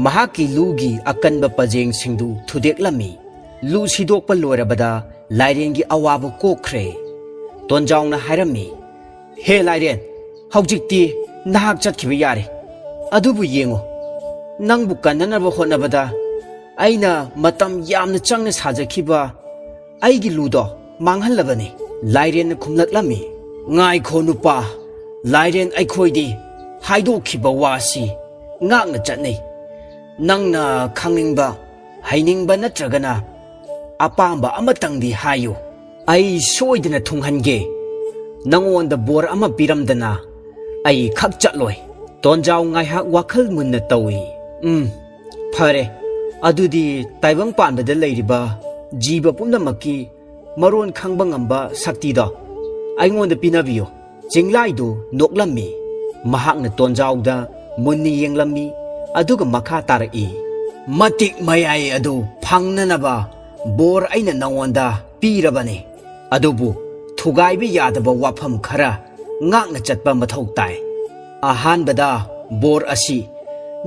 ꯃꯍꯥꯛꯀꯤ ꯂꯨꯒꯤ ꯑꯀꯟꯕ ꯄꯖꯦꯡꯁꯤꯡꯗꯨ ꯊꯨꯗꯦꯛꯂꯝꯃꯤ ꯂꯨ ꯁꯤꯗꯣꯛꯄ ꯂꯣꯏꯔꯕꯗ ꯂꯥꯏꯔꯦꯟꯒꯤ ꯑꯋꯥꯕ ꯀꯣꯛꯈ꯭ꯔꯦ ꯇꯣꯟꯖꯥꯎꯅ ꯍꯥꯏꯔꯝꯃꯤ ꯍꯦ ꯂꯥꯏꯔꯦꯟ ꯍꯧꯖꯤꯛꯇꯤ ꯅꯍꯥꯛ ꯆꯠꯈꯤꯕ ꯌꯥꯔꯦ ꯑꯗꯨꯕꯨ ꯌꯦꯡꯉꯨ ꯅꯪꯕꯨ ꯀꯟꯅꯅꯕ ꯍꯣꯠꯅꯕꯗ ꯑꯩꯅ ꯃꯇꯝ ꯌꯥꯝꯅ ꯆꯪꯅ ꯁꯥꯖꯈꯤꯕ ꯑꯩꯒꯤ ꯂꯨꯗꯣ ꯃꯥꯡꯍꯜꯂꯕꯅꯤ ꯂꯥꯏꯔꯦꯟꯅ ꯈꯨꯝꯂꯛꯂꯝꯃꯤ ꯉꯥꯏꯈꯣ ꯅꯨꯄꯥ ꯂꯥꯏꯔꯦꯟ ꯑꯩꯈꯣꯏꯗꯤ ꯍꯥꯏꯗꯣꯛꯈꯤꯕ ꯋꯥꯁꯤ ꯉꯥꯛꯅ ꯆꯠꯅꯩ ꯅꯪꯅ ꯈꯪꯅꯤꯡꯕ ꯍꯩꯅꯤꯡꯕ ꯅꯠꯇ꯭ꯔꯒꯅ ꯑꯄꯥꯝꯕ ꯑꯃꯇꯪꯗꯤ ꯍꯥꯏꯌꯨ ꯑꯩ ꯁꯣꯏꯗꯅ ꯊꯨꯡꯍꯟꯒꯦ ꯅꯪꯉꯣꯟꯗ ꯕꯣꯔ ꯑꯃ ꯄꯤꯔꯝꯗꯅ ꯑꯩ ꯈꯛ ꯆꯠꯂꯣꯏ ꯇꯣꯟꯖꯥꯎ ꯉꯥꯏꯍꯥꯛ ꯋꯥꯈꯜ ꯃꯨꯟꯅ ꯇꯧꯏ ꯐꯔꯦ ꯑꯗꯨꯗꯤ ꯇꯥꯏꯕꯪꯄꯥꯟꯕꯗ ꯂꯩꯔꯤꯕ ꯖꯤꯕ ꯄꯨꯝꯅꯃꯛꯀꯤ ꯃꯔꯣꯟ ꯈꯪꯕ ꯉꯝꯕ ꯁꯛꯇꯤꯗꯣ ꯑꯩꯉꯣꯟꯗ ꯄꯤꯅꯕꯤꯌꯨ ꯆꯤꯡꯂꯥꯏꯗꯨ ꯅꯣꯛꯂꯝꯃꯤ ꯃꯍꯥꯛꯅ ꯇꯣꯟꯖꯥꯎꯗ ꯃꯨꯟꯅ ꯌꯦꯡꯂꯝꯃꯤ ꯑꯗꯨꯒ ꯃꯈꯥ ꯇꯥꯔꯛꯏ ꯃꯇꯤꯛ ꯃꯌꯥꯏ ꯑꯗꯨ ꯐꯪꯅꯅꯕ ꯕꯣꯔ ꯑꯩꯅ ꯅꯉꯣꯟꯗ ꯄꯤꯔꯕꯅꯤ ꯑꯗꯨꯕꯨ ꯊꯨꯒꯥꯏꯕ ꯌꯥꯗꯕ ꯋꯥꯐꯝ ꯈꯔ ꯉꯥꯛꯅ ꯆꯠꯄ ꯃꯊꯧ ꯇꯥꯏ ꯑꯍꯥꯟꯕꯗ ꯕꯣꯔ ꯑꯁꯤ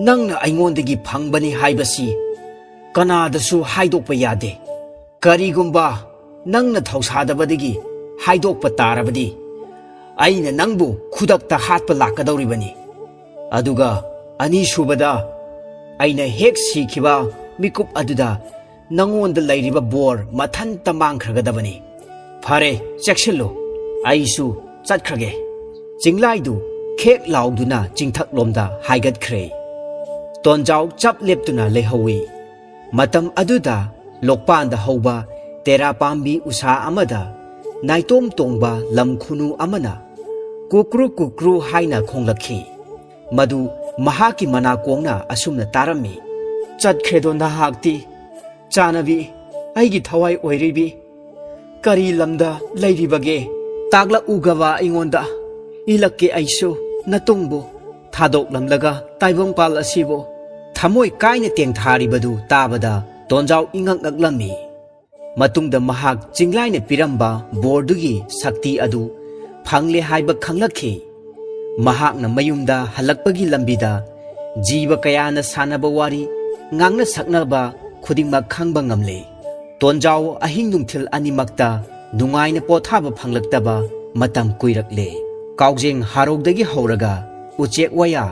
ꯅꯪꯅ ꯑꯩꯉꯣꯟꯗꯒꯤ ꯐꯪꯕꯅꯤ ꯍꯥꯏꯕꯁꯤ ꯀꯅꯥꯗꯁꯨ ꯍꯥꯏꯗꯣꯛꯄ ꯌꯥꯗꯦ ꯀꯔꯤꯒꯨꯝꯕ ꯅꯪꯅ ꯊꯧꯁꯥꯗꯕꯗꯒꯤ ꯍꯥꯏꯗꯣꯛꯄ ꯇꯥꯔꯕꯗꯤ ꯑꯩꯅ ꯅꯪꯕु ꯈꯨꯗꯛꯇ ꯍꯥꯠꯄ ꯂꯥꯛꯀꯗꯧꯔꯤꯕꯅꯤ ꯑꯗꯨꯒ ꯑꯅꯤꯁꯨꯕꯗ ꯑꯩꯅ ꯍꯦꯛ ꯁꯤꯈꯤꯕ ꯃꯤꯀꯨꯞ ꯑꯗꯨꯗ ꯅꯪꯉꯣꯟꯗ ꯂꯩꯔꯤꯕ ꯕꯣꯔ ꯃꯊꯟꯇ ꯃꯥꯡꯈ꯭ꯔꯒꯗꯕꯅꯤ ꯐꯔꯦ ꯆꯦꯛꯁꯤꯜꯂꯨ ꯑꯩꯁꯨ ꯆꯠꯈ꯭ꯔꯒꯦ ꯆꯤꯡꯂꯥꯏꯗꯨ ꯈꯦꯛ ꯂꯥꯎꯗꯨꯅ ꯆꯤꯡꯊꯛꯂꯣꯝꯗ ꯍꯥꯏꯒꯠꯈ꯭ꯔꯦ ꯇꯣꯟꯖꯥꯎ ꯆꯞ ꯂꯦꯞꯇꯨꯅ ꯂꯩꯍꯧꯏ ꯃꯇꯝ ꯑꯗꯨꯗ ꯂꯣꯛꯄꯥꯟꯗ ꯍꯧꯕ ꯇꯦꯔꯥ ꯄꯥꯝꯕꯤ ꯎꯁꯥ ꯑꯃꯗ ꯅꯥꯏꯇꯣꯝ ꯇꯣꯡꯕ ꯂꯝ ꯈꯨꯅꯨ ꯑꯃꯅ ꯀꯨꯀ꯭ꯔꯨ ꯀꯨꯀ꯭ꯔꯨ ꯍꯥꯏꯅ ꯈꯣꯡꯂꯛꯈꯤ ꯃꯗꯨ ꯃꯍꯥꯛꯀꯤ ꯃꯅꯥꯀꯣꯡꯅ ꯑꯁꯨꯝꯅ ꯇꯥꯔꯝꯃꯤ ꯆꯠꯈ꯭ꯔꯦꯗꯣ ꯅꯍꯥꯛꯇꯤ ꯆꯥꯅꯕꯤ ꯑꯩꯒꯤ ꯊꯋꯥꯏ ꯑꯣꯏꯔꯤꯕꯤ ꯀꯔꯤ ꯂꯝꯗ ꯂꯩꯔꯤꯕꯒꯦ ꯇꯥꯛꯂꯛꯎꯒꯕ ꯑꯩꯉꯣꯟꯗ ꯏꯂꯛꯀꯦ ꯑꯩꯁꯨ ꯅꯇꯨꯡꯕꯨ ꯊꯥꯗꯣꯛꯂꯝꯂꯒ ꯇꯥꯏꯕꯪꯄꯥꯜ ꯑꯁꯤꯕꯨ ꯊꯃꯣꯏ ꯀꯥꯏꯅ ꯇꯦꯡꯊꯥꯔꯤꯕꯗꯨ ꯇꯥꯕꯗ ꯇꯣꯟꯖꯥꯎ ꯏꯉꯛ ꯉꯛꯂꯝꯃꯤ ꯃꯇꯨꯡꯗ ꯃꯍꯥꯛ ꯆꯤꯡꯂꯥꯏꯅ ꯄꯤꯔꯝꯕ ꯕꯣꯔꯗꯨꯒꯤ ꯁꯛꯇꯤ ꯑꯗꯨ ꯐꯪꯂꯦ ꯍꯥꯏꯕ ꯈꯪꯂꯛꯈꯤ ꯃꯍꯥꯛꯅ ꯃꯌꯨꯝꯗ ꯍꯜꯂꯛꯄꯒꯤ ꯂꯝꯕꯤꯗ ꯖꯤꯕ ꯀꯌꯥꯅ ꯁꯥꯟꯅꯕ ꯋꯥꯔꯤ ꯉꯥꯡꯅ ꯁꯛꯅꯕ ꯈꯨꯗꯤꯡꯃꯛ ꯈꯪꯕ ꯉꯝꯂꯦ ꯇꯣꯟꯖꯥꯎ ꯑꯍꯤꯡ ꯅꯨꯡꯊꯤꯜ ꯑꯅꯤꯃꯛꯇ ꯅꯨꯡꯉꯥꯏꯅ ꯄꯣꯊꯥꯕ ꯐꯪꯂꯛꯇꯕ ꯃꯇꯝ ꯀꯨꯏꯔꯛꯂꯦ ꯀꯥꯎꯖꯦꯡ ꯍꯥꯔꯧꯗꯒꯤ ꯍꯧꯔꯒ ꯎꯆꯦꯛ ꯋꯥꯌꯥ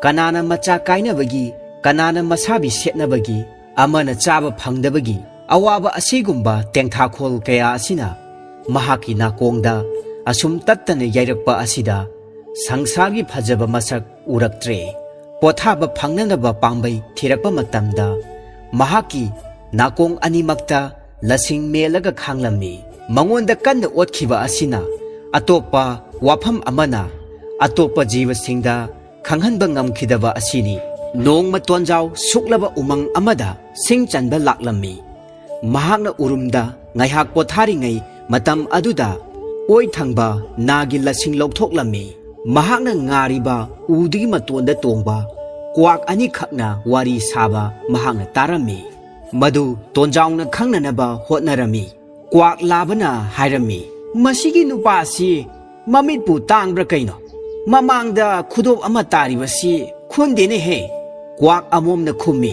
ꯀꯅꯥꯅ ꯃꯆꯥ ꯀꯥꯏꯅꯕꯒꯤ ꯀꯅꯥꯅ ꯃꯁꯥꯕꯤ ꯁꯦꯠꯅꯕꯒꯤ ꯑꯃꯅ ꯆꯥꯕ ꯐꯪꯗꯕꯒꯤ ꯑꯋꯥꯕ ꯑꯁꯤꯒꯨꯝꯕ ꯇꯦꯡꯊꯥꯈꯣꯜ ꯀꯌꯥ ꯑꯁꯤꯅ ꯃꯍꯥꯛꯀꯤ ꯅꯥꯀꯣꯡꯗ ꯑꯁꯨꯝ ꯇꯠꯇꯅ ꯌꯩꯔꯛꯄ ꯑꯁꯤꯗ ꯁꯪꯁꯥꯔꯒꯤ ꯐꯖꯕ ꯃꯁꯛ ꯎꯔꯛꯇ꯭ꯔꯦ ꯄꯣꯊꯥꯕ ꯐꯪꯅꯅꯕ ꯄꯥꯝꯕꯩ ꯊꯤꯔꯛꯄ ꯃꯇꯝꯗ ꯃꯍꯥꯛꯀꯤ ꯅꯥꯀꯣꯡ ꯑꯅꯤꯃꯛꯇ ꯂꯁꯤꯡ ꯃꯦꯜꯂꯒ ꯈꯥꯡꯂꯝꯃꯤ ꯃꯉꯣꯟꯗ ꯀꯟꯅ ꯑꯣꯠꯈꯤꯕ ꯑꯁꯤꯅ ꯑꯇꯣꯞꯄ ꯋꯥꯐꯝ ꯑꯃꯅ ꯑꯇꯣꯞꯄ ꯖꯤꯕꯁꯤꯡꯗ ꯈꯪꯍꯟꯕ ꯉꯝꯈꯤꯗꯕ ꯑꯁꯤꯅꯤ ꯅꯣꯡꯃ ꯇꯣꯟꯖꯥꯎ ꯁꯨꯛꯂꯕ ꯎꯃꯪ ꯑꯃꯗ ꯁꯤꯡ ꯆꯟꯕ ꯂꯥꯛꯂꯝꯃꯤ ꯃꯍꯥꯛꯅ ꯎꯔꯨꯝꯗ ꯉꯥꯏꯍꯥꯛ ꯄꯣꯊꯥꯔꯤꯉꯩ ꯃꯇꯝ ꯑꯗꯨꯗ ꯑꯣꯏ ꯊꯪꯕ ꯅꯥꯒꯤ ꯂꯁꯤꯡ ꯂꯧꯊꯣꯛꯂꯝꯃꯤ ꯃꯍꯥꯛꯅ ꯉꯥꯔꯤꯕ ꯎꯗꯨꯒꯤ ꯃꯇꯣꯟꯗ ꯇꯣꯡꯕ ꯀ꯭ꯋꯥꯛ ꯑꯅꯤꯈꯛꯅ ꯋꯥꯔꯤ ꯁꯥꯕ ꯃꯍꯥꯛꯅ ꯇꯥꯔꯝꯃꯤ ꯃꯗꯨ ꯇꯣꯟꯖꯥꯎꯅ ꯈꯪꯅꯅꯕ ꯍꯣꯠꯅꯔꯝꯃꯤ ꯀ꯭ꯋꯥꯛ ꯂꯥꯕꯅ ꯍꯥꯏꯔꯝꯃꯤ ꯃꯁꯤꯒꯤ ꯅꯨꯄꯥꯁꯤ ꯃꯃꯤꯠꯄꯨ ꯇꯥꯡꯕ꯭ꯔꯥ ꯀꯩꯅꯣ ꯃꯃꯥꯡꯗ ꯈꯨꯗꯣꯞ ꯑꯃ ꯇꯥꯔꯤꯕꯁꯤ ꯈꯨꯟꯗꯦꯅꯦꯍꯦ ꯀ꯭ꯋꯥꯛ ꯑꯃꯣꯝꯅ ꯈꯨꯝꯃꯤ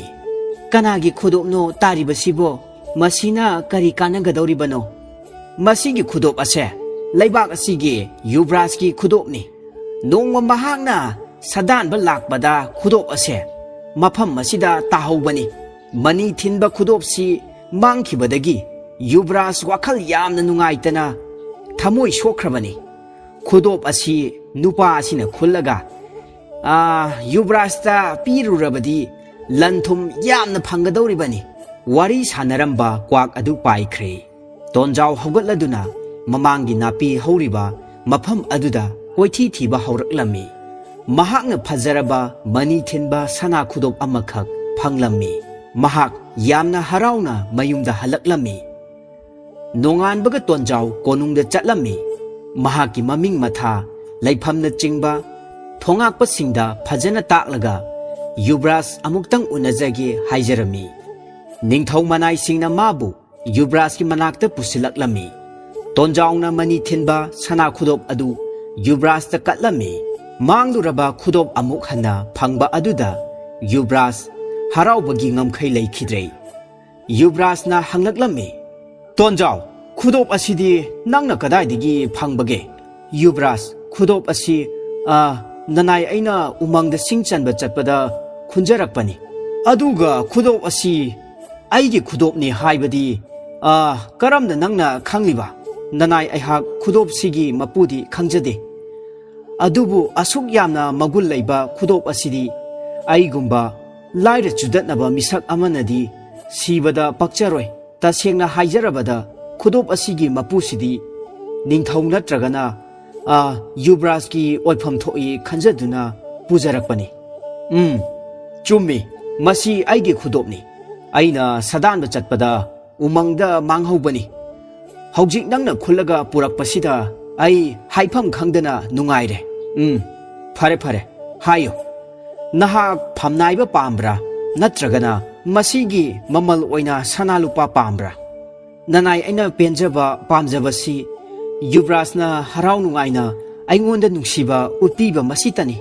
ꯀꯅꯥꯒꯤ ꯈꯨꯗꯣꯞꯅꯣ ꯇꯥꯔꯤꯕꯁꯤꯕꯣ ꯃꯁꯤꯅ ꯀꯔꯤ ꯀꯥꯟꯅꯒꯗꯧꯔꯤꯕꯅꯣ ꯃꯁꯤꯒꯤ ꯈꯨꯗꯣꯞ ꯑꯁꯦ ꯂꯩꯕꯥꯛ ꯑꯁꯤꯒꯤ ꯌꯨꯕ꯭ꯔꯥꯖꯀꯤ ꯈꯨꯗꯣꯞꯅꯤ ꯅꯣꯡꯃ ꯃꯍꯥꯛꯅ ꯁꯥꯗꯥꯟꯕ ꯂꯥꯛꯄꯗ ꯈꯨꯗꯣꯞ ꯑꯁꯦ ꯃꯐꯝ ꯑꯁꯤꯗ ꯇꯥꯍꯧꯕꯅꯤ ꯃꯅꯤ ꯊꯤꯟꯕ ꯈꯨꯗꯣꯞꯁꯤ ꯃꯥꯡꯈꯤꯕꯗꯒꯤ ꯌꯨꯕ꯭ꯔꯥꯖ ꯋꯥꯈꯜ ꯌꯥꯝꯅ ꯅꯨꯡꯉꯥꯏꯇꯅ ꯊꯃꯣꯏ ꯁꯣꯛꯈ꯭ꯔꯕꯅꯤ ꯈꯨꯗꯣꯞ ꯑꯁꯤ ꯅꯨꯄꯥ ꯑꯁꯤꯅ ꯈꯨꯜꯂꯒ ꯌꯨꯕ꯭ꯔꯥꯖꯇ ꯄꯤꯔꯨꯔꯕꯗꯤ ꯂꯟ ꯊꯨꯝ ꯌꯥꯝꯅ ꯐꯪꯒꯗꯧꯔꯤꯕꯅꯤ ꯋꯥꯔꯤ ꯁꯥꯟꯅꯔꯝꯕ ꯀ꯭ꯋꯥꯛ ꯑꯗꯨ ꯄꯥꯏꯈ꯭ꯔꯦ ꯇꯣꯟꯖꯥꯎ ꯍꯧꯒꯠꯂꯗꯨꯅ ꯃꯃꯥꯡꯒꯤ ꯅꯥꯄꯤ ꯍꯧꯔꯤꯕ ꯃꯐꯝ ꯑꯗꯨꯗ ꯀꯣꯏꯊꯤ ꯊꯤꯕ ꯍꯧꯔꯛꯂꯝꯃꯤ ꯃꯍꯥꯛꯅ ꯐꯖꯔꯕ ꯃꯅꯤ ꯊꯤꯟꯕ ꯁꯅꯥ ꯈꯨꯗꯣꯞ ꯑꯃꯈꯛ ꯐꯪꯂꯝꯃꯤ ꯃꯍꯥꯛ ꯌꯥꯝꯅ ꯍꯔꯥꯎꯅ ꯃꯌꯨꯝꯗ ꯍꯜꯂꯛꯂꯝꯃꯤ ꯅꯣꯡꯉꯥꯟꯕꯒ ꯇꯣꯟꯖꯥꯎ ꯀꯣꯅꯨꯡꯗ ꯆꯠꯂꯝꯃꯤ ꯃꯍꯥꯛꯀꯤ ꯃꯃꯤꯡ ꯃꯊꯥ ꯂꯩꯐꯝꯅꯆꯤꯡꯕ ꯊꯣꯉꯥꯛꯄꯁꯤꯡꯗ ꯐꯖꯅ ꯇꯥꯛꯂꯒ ꯌꯨꯕ꯭ꯔꯥꯖ ꯑꯃꯨꯛꯇꯪ ꯎꯅꯖꯒꯦ ꯍꯥꯏꯖꯔꯝꯃꯤ ꯅꯤꯡꯊꯧ ꯃꯅꯥꯏꯁꯤꯡꯅ ꯃꯥꯕꯨ ꯌꯨꯕ꯭ꯔꯥꯖꯀꯤ ꯃꯅꯥꯛꯇ ꯄꯨꯁꯤꯜꯂꯛꯂꯝꯃꯤ꯫ ꯇꯣꯟꯖꯥꯎꯅ ꯃꯅꯤ ꯊꯤꯟꯕ ꯁꯅꯥ ꯈꯨꯗꯣꯞ ꯑꯗꯨ ꯌꯨꯕ꯭ꯔꯥꯖꯇ ꯀꯠꯂꯝꯃꯤ꯫ ꯃꯥꯡꯂꯨꯔꯕ ꯈꯨꯗꯣꯞ ꯑꯃꯨꯛ ꯍꯟꯅ ꯐꯪꯕ ꯑꯗꯨꯗ ꯌꯨꯕ꯭ꯔꯥꯖ ꯍꯔꯥꯎꯕꯒꯤ ꯉꯝꯈꯩ ꯂꯩꯈꯤꯗ꯭ꯔꯦ꯫ ꯌꯨꯕ꯭ꯔꯥꯖꯅ ꯍꯪꯂꯛꯂꯝꯃꯤ, ꯇꯣꯟꯖꯥꯎ, ꯈꯨꯗꯣꯞ ꯑꯁꯤꯗꯤ ꯅꯪꯅ ꯀꯗꯥꯏꯗꯒꯤ ꯐꯪꯕꯒꯦ? ꯌꯨꯕ꯭ꯔꯥꯖ, ꯈꯨꯗꯣꯞ ꯑꯁꯤ ꯅꯅꯥꯏ ꯑꯩꯅ ꯎꯃꯪꯗ ꯁꯤꯡ ꯆꯟꯕ ꯆꯠꯄꯗ ꯈꯨꯟꯖꯔꯛꯄꯅꯤ꯫ ꯑꯗꯨꯒ ꯈꯨꯗꯣꯞ ꯑꯁꯤ ꯑꯩꯒꯤ ꯈꯨꯗꯣꯞꯅꯤ ꯍꯥꯏꯕꯗꯤ ꯀꯔꯝꯅ ꯅꯪꯅ ꯈꯪꯂꯤꯕ? ꯅꯅꯥꯏ ꯑꯩꯍꯥꯛ ꯈꯨꯗꯣꯞꯁꯤꯒꯤ ꯃꯄꯨꯗꯤ ꯈꯪꯖꯗꯦ꯫ ꯑꯗꯨꯕꯨ ꯑꯁꯨꯛ ꯌꯥꯝꯅ ꯃꯒꯨꯟ ꯂꯩꯕ ꯈꯨꯗꯣꯞ ꯑꯁꯤꯗꯤ ꯑꯩꯒꯨꯝꯕ ꯂꯥꯏꯔ ꯆꯨꯗꯠꯅꯕ ꯃꯤꯁꯛ ꯑꯃꯅꯗꯤ ꯁꯤꯕꯗ ꯄꯛꯆꯔꯣꯏ꯫ ꯇꯁꯦꯡꯅ ꯍꯥꯏꯖꯔꯕꯗ ꯈꯨꯗꯣꯞ ꯑꯁꯤꯒꯤ ꯃꯄꯨꯁꯤꯗꯤ ꯅꯤꯡꯊꯧ ꯅꯠꯇ꯭ꯔꯒꯅ ꯌꯨꯕ꯭ꯔꯥꯖꯀꯤ ꯑꯣꯏꯐꯝ ꯊꯣꯛꯏ ꯈꯟꯖꯗꯨꯅ ꯄꯨꯖꯔꯛꯄꯅꯤ꯫ ꯆꯨꯝꯃꯤ, ꯃꯁꯤ ꯑꯩꯒꯤ ꯈꯨꯗꯣꯞꯅꯤ꯫ ꯑꯩꯅ ꯁꯥꯗꯥꯟꯕ ꯆꯠꯄꯗ ꯎꯃꯪꯗ ꯃꯥꯡꯍꯧꯕꯅꯤ꯫ ꯍꯧꯖꯤꯛ ꯅꯪꯅ ꯈꯨꯜꯂꯒ ꯄꯨꯔꯛꯄꯁꯤꯗ ꯑꯩ ꯍꯥꯏꯐꯝ ꯈꯪꯗꯅ ꯅꯨꯡꯉꯥꯏꯔꯦ꯫ ꯐꯔꯦ ꯐꯔꯦ, ꯍꯥꯏꯌꯨ, ꯅꯍꯥꯛ ꯐꯝꯅꯥꯏꯕ ꯄꯥꯝꯕ꯭ꯔꯥ ꯅꯠꯇ꯭ꯔꯒꯅ ꯃꯁꯤꯒꯤ ꯃꯃꯜ ꯑꯣꯏꯅ ꯁꯅꯥ ꯂꯨꯄꯥ ꯄꯥꯝꯕ꯭ꯔꯥ? ꯅꯅꯥꯏ ꯑꯩꯅ ꯄꯦꯟꯖꯕ ꯄꯥꯝꯖꯕꯁꯤ ꯌꯨꯕ꯭ꯔꯥꯖꯅ ꯍꯔꯥꯎ ꯅꯨꯡꯉꯥꯏꯅ ꯑꯩꯉꯣꯟꯗ ꯅꯨꯡꯁꯤꯕ ꯎꯠꯄꯤꯕ ꯃꯁꯤꯇꯅꯤ꯫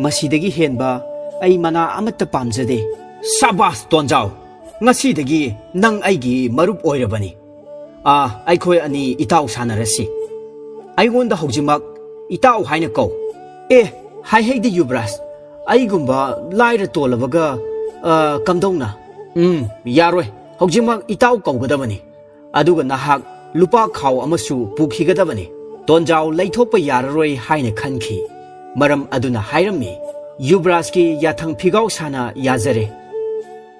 ꯃꯁꯤꯗꯒꯤ ꯍꯦꯟꯕ ꯑꯩ ꯃꯅꯥ ꯑꯃꯠꯇ ꯄꯥꯝꯖꯗꯦ꯫ ꯁꯥꯕꯥꯁ ꯇꯣꯟꯖꯥꯎ, ꯉꯁꯤꯗꯒꯤ ꯅꯪ ꯑꯩꯒꯤ ꯃꯔꯨꯞ ꯑꯣꯏꯔꯕꯅꯤ꯫ ꯑꯩꯈꯣꯏ ꯑꯅꯤ ꯏꯇꯥꯎ ꯁꯥꯟꯅꯔꯁꯤ꯫ ꯑꯩꯉꯣꯟꯗ ꯍꯧꯖꯤꯛꯃꯛ ꯏꯇꯥꯎ ꯍꯥꯏꯅ ꯀꯧ꯫ ꯍꯥꯏꯍꯩꯗꯦ ꯌꯨꯕ꯭ꯔꯥꯖ, ꯑꯩꯒꯨꯝꯕ ꯂꯥꯏꯔ ꯇꯣꯜꯂꯕꯒ ꯀꯝꯗꯧꯅ? ꯌꯥꯔꯣꯏ, ꯍꯧꯖꯤꯛꯃꯛ ꯏꯇꯥꯎ ꯀꯧꯒꯗꯕꯅꯤ꯫ ꯑꯗꯨꯒ ꯅꯍꯥꯛ ꯂꯨꯄꯥ ꯈꯥꯎ ꯑꯃꯁꯨ ꯄꯨꯈꯤꯒꯗꯕꯅꯤ꯫ ꯇꯣꯟꯖꯥꯎ ꯂꯩꯊꯣꯛꯄ ꯌꯥꯔꯔꯣꯏ ꯍꯥꯏꯅ ꯈꯟꯈꯤ꯫ ꯃꯔꯝ ꯑꯗꯨꯅ ꯍꯥꯏꯔꯝꯃꯤ, ꯌꯨꯕ꯭ꯔꯥꯖꯀꯤ ꯌꯥꯊꯪ ꯐꯤꯒꯥꯎ ꯁꯥꯅ ꯌꯥꯖꯔꯦ,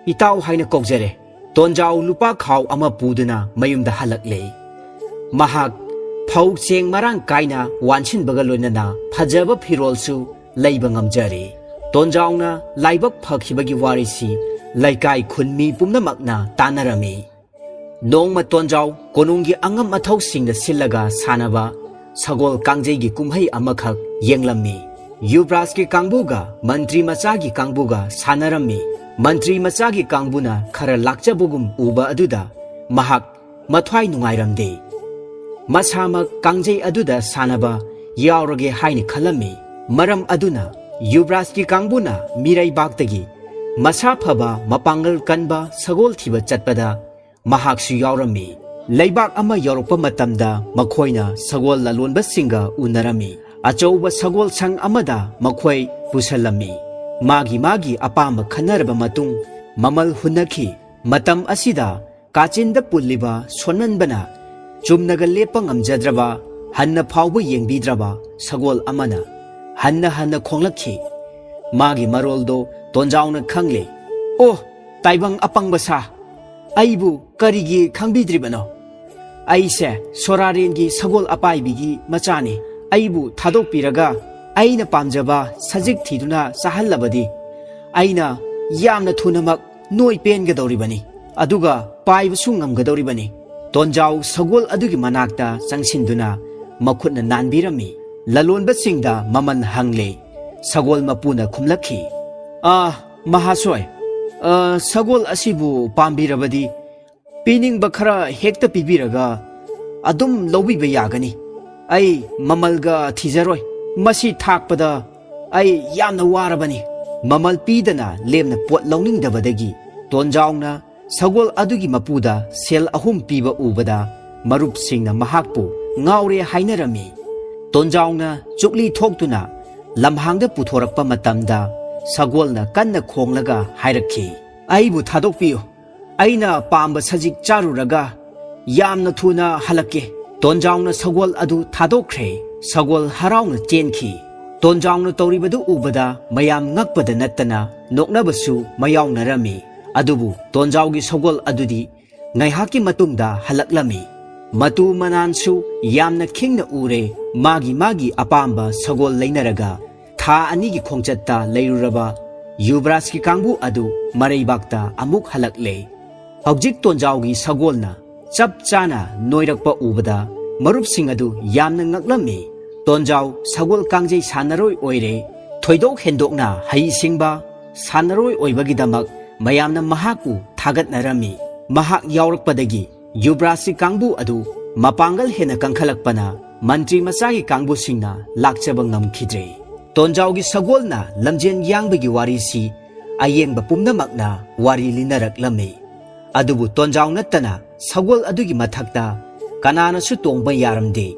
ꯏꯇꯥꯎ ꯍꯥꯏꯅ ꯀꯧꯖꯔꯦ꯫ ꯇꯣꯟꯖꯥꯎ ꯂꯨꯄꯥ ꯈꯥꯎ ꯑꯃ ꯄꯨꯗꯨꯅ ꯃꯌꯨꯝꯗ ꯍꯜꯂꯛꯂꯦ꯫ ꯃꯍꯥꯛ ꯐꯧ ꯆꯦꯡ ꯃꯔꯥꯡ ꯀꯥꯏꯅ ꯋꯥꯟꯁꯤꯟꯕꯒ ꯂꯣꯏꯅꯅ ꯐꯖꯕ ꯐꯤꯔꯣꯜꯁꯨ ꯂꯩꯕ ꯉꯝꯖꯔꯦ꯫ ꯇꯣꯟꯖꯥꯎꯅ ꯂꯥꯏꯕꯛ ꯐꯈꯤꯕꯒꯤ ꯋꯥꯔꯤꯁꯤ ꯂꯩꯀꯥꯏ ꯈꯨꯟ ꯃꯤ ꯄꯨꯝꯅꯃꯛꯅ ꯇꯥꯟꯅꯔꯝꯃꯤ꯫ ꯅꯣꯡꯃ ꯇꯣꯟꯖꯥꯎ ꯀꯣꯅꯨꯡꯒꯤ ꯑꯉꯝ ꯑꯊꯧꯁꯤꯡꯅ ꯁꯤꯜꯂꯒ ꯁꯥꯟꯅꯕ ꯁꯒꯣꯜ ꯀꯥꯡꯖꯩꯒꯤ ꯀꯨꯝꯍꯩ ꯑꯃꯈꯛ ꯌꯦꯡꯂꯝꯃꯤ꯫ ꯌꯨꯕ꯭ꯔꯥꯖꯀꯤ ꯀꯥꯡꯕꯨꯒ ꯃꯟꯇ꯭ꯔꯤ ꯃꯆꯥꯒꯤ ꯀꯥꯡꯕꯨꯒ ꯁꯥꯟꯅꯔꯝꯃꯤ꯫ ꯃꯟꯇ꯭ꯔꯤ ꯃꯆꯥꯒꯤ ꯀꯥꯡꯕꯨꯅ ꯈꯔ ꯂꯥꯛꯆꯕꯒꯨꯝ ꯎꯕ ꯑꯗꯨꯗ ꯃꯍꯥꯛ ꯃꯊ꯭ꯋꯥꯏ ꯅꯨꯡꯉꯥꯏꯔꯝꯗꯦ꯫ ꯃꯁꯥꯃꯛ ꯀꯥꯡꯖꯩ ꯑꯗꯨꯗ ꯁꯥꯟꯅꯕ ꯌꯥꯎꯔꯒꯦ ꯍꯥꯏꯅ ꯈꯜꯂꯝꯃꯤ꯫ ꯃꯔꯝ ꯑꯗꯨꯅ ꯌꯨꯕ꯭ꯔꯥꯖꯀꯤ ꯀꯥꯡꯕꯨꯅ ꯃꯤꯔꯩꯕꯥꯛꯇꯒꯤ ꯃꯁꯥ ꯐꯕ ꯃꯄꯥꯡꯒꯜ ꯀꯟꯕ ꯁꯒꯣꯜ ꯊꯤꯕ ꯆꯠꯄꯗ ꯃꯍꯥꯛꯁꯨ ꯌꯥꯎꯔꯝꯃꯤ꯫ ꯂꯩꯕꯥꯛ ꯑꯃ ꯌꯧꯔꯛꯄ ꯃꯇꯝꯗ ꯃꯈꯣꯏꯅ ꯁꯒꯣꯜ ꯂꯂꯣꯟꯕꯁꯤꯡꯒ ꯎꯅꯔꯝꯃꯤ꯫ ꯑꯆꯧꯕ ꯁꯒꯣꯜ ꯁꯪ ꯑꯃꯗ ꯃꯈꯣꯏ ꯄꯨꯁꯜꯂꯝꯃꯤ꯫ ꯃꯥꯒꯤ ꯑꯄꯥꯝꯕ ꯈꯟꯅꯔꯕ ꯃꯇꯨꯡ ꯃꯃꯜ ꯍꯨꯟꯅꯈꯤ꯫ ꯃꯇꯝ ꯑꯁꯤꯗ ꯀꯥꯆꯤꯟꯗ ꯄꯨꯜꯂꯤꯕ ꯁꯣꯟꯃꯟꯕꯅ ꯆꯨꯝꯅꯒ ꯂꯦꯞꯄ ꯉꯝꯖꯗ꯭ꯔꯕ, ꯍꯟꯅ ꯐꯥꯎꯕ ꯌꯦꯡꯕꯤꯗ꯭ꯔꯕ ꯁꯒꯣꯜ ꯑꯃꯅ ꯍꯟꯅ ꯈꯣꯡꯂꯛꯈꯤ꯫ ꯃꯥꯒꯤ ꯃꯔꯣꯜꯗꯣ ꯇꯣꯟꯖꯥꯎꯅ ꯈꯪꯂꯦ꯫ ꯑꯣ ꯇꯥꯏꯕꯪ ꯑꯄꯪꯕ ꯁꯥ, ꯑꯩꯕꯨ ꯀꯔꯤꯒꯤ ꯈꯪꯕꯤꯗ꯭ꯔꯤꯕꯅꯣ? ꯑꯩꯁꯦ ꯁꯣꯔꯥꯔꯦꯟꯒꯤ ꯁꯒꯣꯜ ꯑꯄꯥꯏꯕꯤꯒꯤ ꯃꯆꯥꯅꯤ꯫ ꯑꯩꯕꯨ ꯊꯥꯗꯣꯛꯄꯤꯔꯒ ꯑꯩꯅ ꯄꯥꯝꯖꯕ ꯁꯖꯤꯛ ꯊꯤꯗꯨꯅ ꯆꯥꯍꯜꯂꯕꯗꯤ ꯑꯩꯅ ꯌꯥꯝꯅ ꯊꯨꯅꯃꯛ ꯅꯣꯏ ꯄꯦꯟꯒꯗꯧꯔꯤꯕꯅꯤ, ꯑꯗꯨꯒ ꯄꯥꯏꯕꯁꯨ ꯉꯝꯒꯗꯧꯔꯤꯕꯅꯤ꯫ ꯇꯣꯟꯖꯥꯎ ꯁꯒꯣꯜ ꯑꯗꯨꯒꯤ ꯃꯅꯥꯛꯇ ꯆꯪꯁꯤꯟꯗꯨꯅ ꯃꯈꯨꯠꯅ ꯅꯥꯟꯕꯤꯔꯝꯃꯤ꯫ ꯂꯂꯣꯟꯕꯁꯤꯡꯗ ꯃꯃꯜ ꯍꯪꯂꯦ꯫ ꯁꯒꯣꯜ ꯃꯄꯨꯅ ꯈꯨꯝꯂꯛꯈꯤ, ꯃꯍꯥꯁꯣꯏ, ꯁꯒꯣꯜ ꯑꯁꯤꯕꯨ ꯄꯥꯝꯕꯤꯔꯕꯗꯤ ꯄꯤꯅꯤꯡꯕ ꯈꯔ ꯍꯦꯛꯇ ꯄꯤꯕꯤꯔꯒ ꯑꯗꯨꯝ ꯂꯧꯕꯤꯕ ꯌꯥꯒꯅꯤ꯫ ꯑꯩ ꯃꯃꯜꯒ ꯊꯤꯖꯔꯣꯏ, ꯃꯁꯤ ꯊꯥꯛꯄꯗ ꯑꯩ ꯌꯥꯝꯅ ꯋꯥꯔꯕꯅꯤ꯫ ꯃꯃꯜ ꯄꯤꯗꯅ ꯂꯦꯝꯅ ꯄꯣꯠ ꯂꯧꯅꯤꯡꯗꯕꯗꯒꯤ ꯇꯣꯟꯖꯥꯎꯅ ꯁꯒꯣꯜ ꯑꯗꯨꯒꯤ ꯃꯄꯨꯗ ꯁꯦꯜ 3 ꯄꯤꯕ ꯎꯕꯗ ꯃꯔꯨꯞꯁꯤꯡꯅ ꯃꯍꯥꯛꯄꯨ ꯉꯥꯎꯔꯦ ꯍꯥꯏꯅꯔꯝꯃꯤ꯫ ꯇꯣꯟꯖꯥꯎꯅ ꯆꯨꯞꯂꯤ ꯊꯣꯛꯇꯨꯅ ꯂꯝꯍꯥꯡꯗ ꯄꯨꯊꯣꯔꯛꯄ ꯃꯇꯝꯗ ꯁꯒꯣꯜꯅ ꯀꯟꯅ ꯈꯣꯡꯂꯒ ꯍꯥꯏꯔꯛꯈꯤ, ꯑꯩꯕꯨ ꯊꯥꯗꯣꯛꯄꯤꯌꯨ, ꯑꯩꯅ ꯄꯥꯝꯕ ꯁꯖꯤꯛ ꯆꯥꯔꯨꯔꯒ ꯌꯥꯝꯅ ꯊꯨꯅ ꯍꯜꯂꯛꯀꯦ꯫ ꯇꯣꯟꯖꯥꯎꯅ ꯁꯒꯣꯜ ꯑꯗꯨ ꯊꯥꯗꯣꯛꯈ꯭ꯔꯦ꯫ ꯁꯒꯣꯜ ꯍꯔꯥꯎꯅ ꯆꯦꯟꯈꯤ꯫ ꯇꯣꯟꯖꯥꯎꯅ ꯇꯧꯔꯤꯕꯗꯨ ꯎꯕꯗ ꯃꯌꯥꯝ ꯉꯛꯄꯗ ꯅꯠꯇꯅ ꯅꯣꯛꯅꯕꯁꯨ ꯃꯌꯥꯎꯅꯔꯝꯃꯤ꯫ ꯑꯗꯨꯕꯨ ꯇꯣꯟꯖꯥꯎꯒꯤ ꯁꯒꯣꯜ ꯑꯗꯨꯗꯤ ꯉꯥꯏꯍꯥꯛꯀꯤ ꯃꯇꯨꯡꯗ ꯍꯜꯂꯛꯂꯝꯃꯤ꯫ ꯃꯇꯨ ꯃꯅꯥꯟꯁꯨ ꯌꯥꯝꯅ ꯈꯤꯡꯅ ꯎꯔꯦ꯫ ꯃꯥꯒꯤ ꯑꯄꯥꯝꯕ ꯁꯒꯣꯜ ꯂꯩꯅꯔꯒ ꯊꯥ 2ꯒꯤ ꯈꯣꯡꯆꯠꯇ ꯂꯩꯔꯨꯔꯕ ꯌꯨꯕ꯭ꯔꯥꯖꯀꯤ ꯀꯥꯡꯕꯨ ꯑꯗꯨ ꯃꯔꯩꯕꯥꯛꯇ ꯑꯃꯨꯛ ꯍꯜꯂꯛꯂꯦ꯫ ꯍꯧꯖꯤꯛ ꯇꯣꯟꯖꯥꯎꯒꯤ ꯁꯒꯣꯜꯅ ꯆꯞ ꯆꯥꯅ ꯅꯣꯏꯔꯛꯄ ꯎꯕꯗ ꯃꯔꯨꯞꯁꯤꯡ ꯑꯗꯨ ꯌꯥꯝꯅ ꯉꯛꯂꯝꯃꯤ꯫ ꯇꯣꯟꯖꯥꯎ ꯁꯒꯣꯜ ꯀꯥꯡꯖꯩ ꯁꯥꯟꯅꯔꯣꯏ ꯑꯣꯏꯔꯦ꯫ ꯊꯣꯏꯗꯣꯛ ꯍꯦꯟꯗꯣꯛꯅ ꯍꯩꯁꯤꯡꯕ ꯁꯥꯟꯅꯔꯣꯏ ꯑꯣꯏꯕꯒꯤꯗꯃꯛ ꯃꯌꯥꯝꯅ ꯃꯍꯥꯛꯄꯨ थागतनरमी महाक यावरकपदगी युवराजकी कांगबु अदु मपांगल हेना कंखलकपना मंत्री मचागी कांगबु सिंगना लाक्चबा ngamkhidre तोंजावगी सगोलना लमजेन यांगबगी वारीसी अयेंग पुमनमकना वारी लिनरकलमी अदुबु तोंजाव नत्तना सगोल अदुगी मथक्ता कनानासु तोंबा यारमदे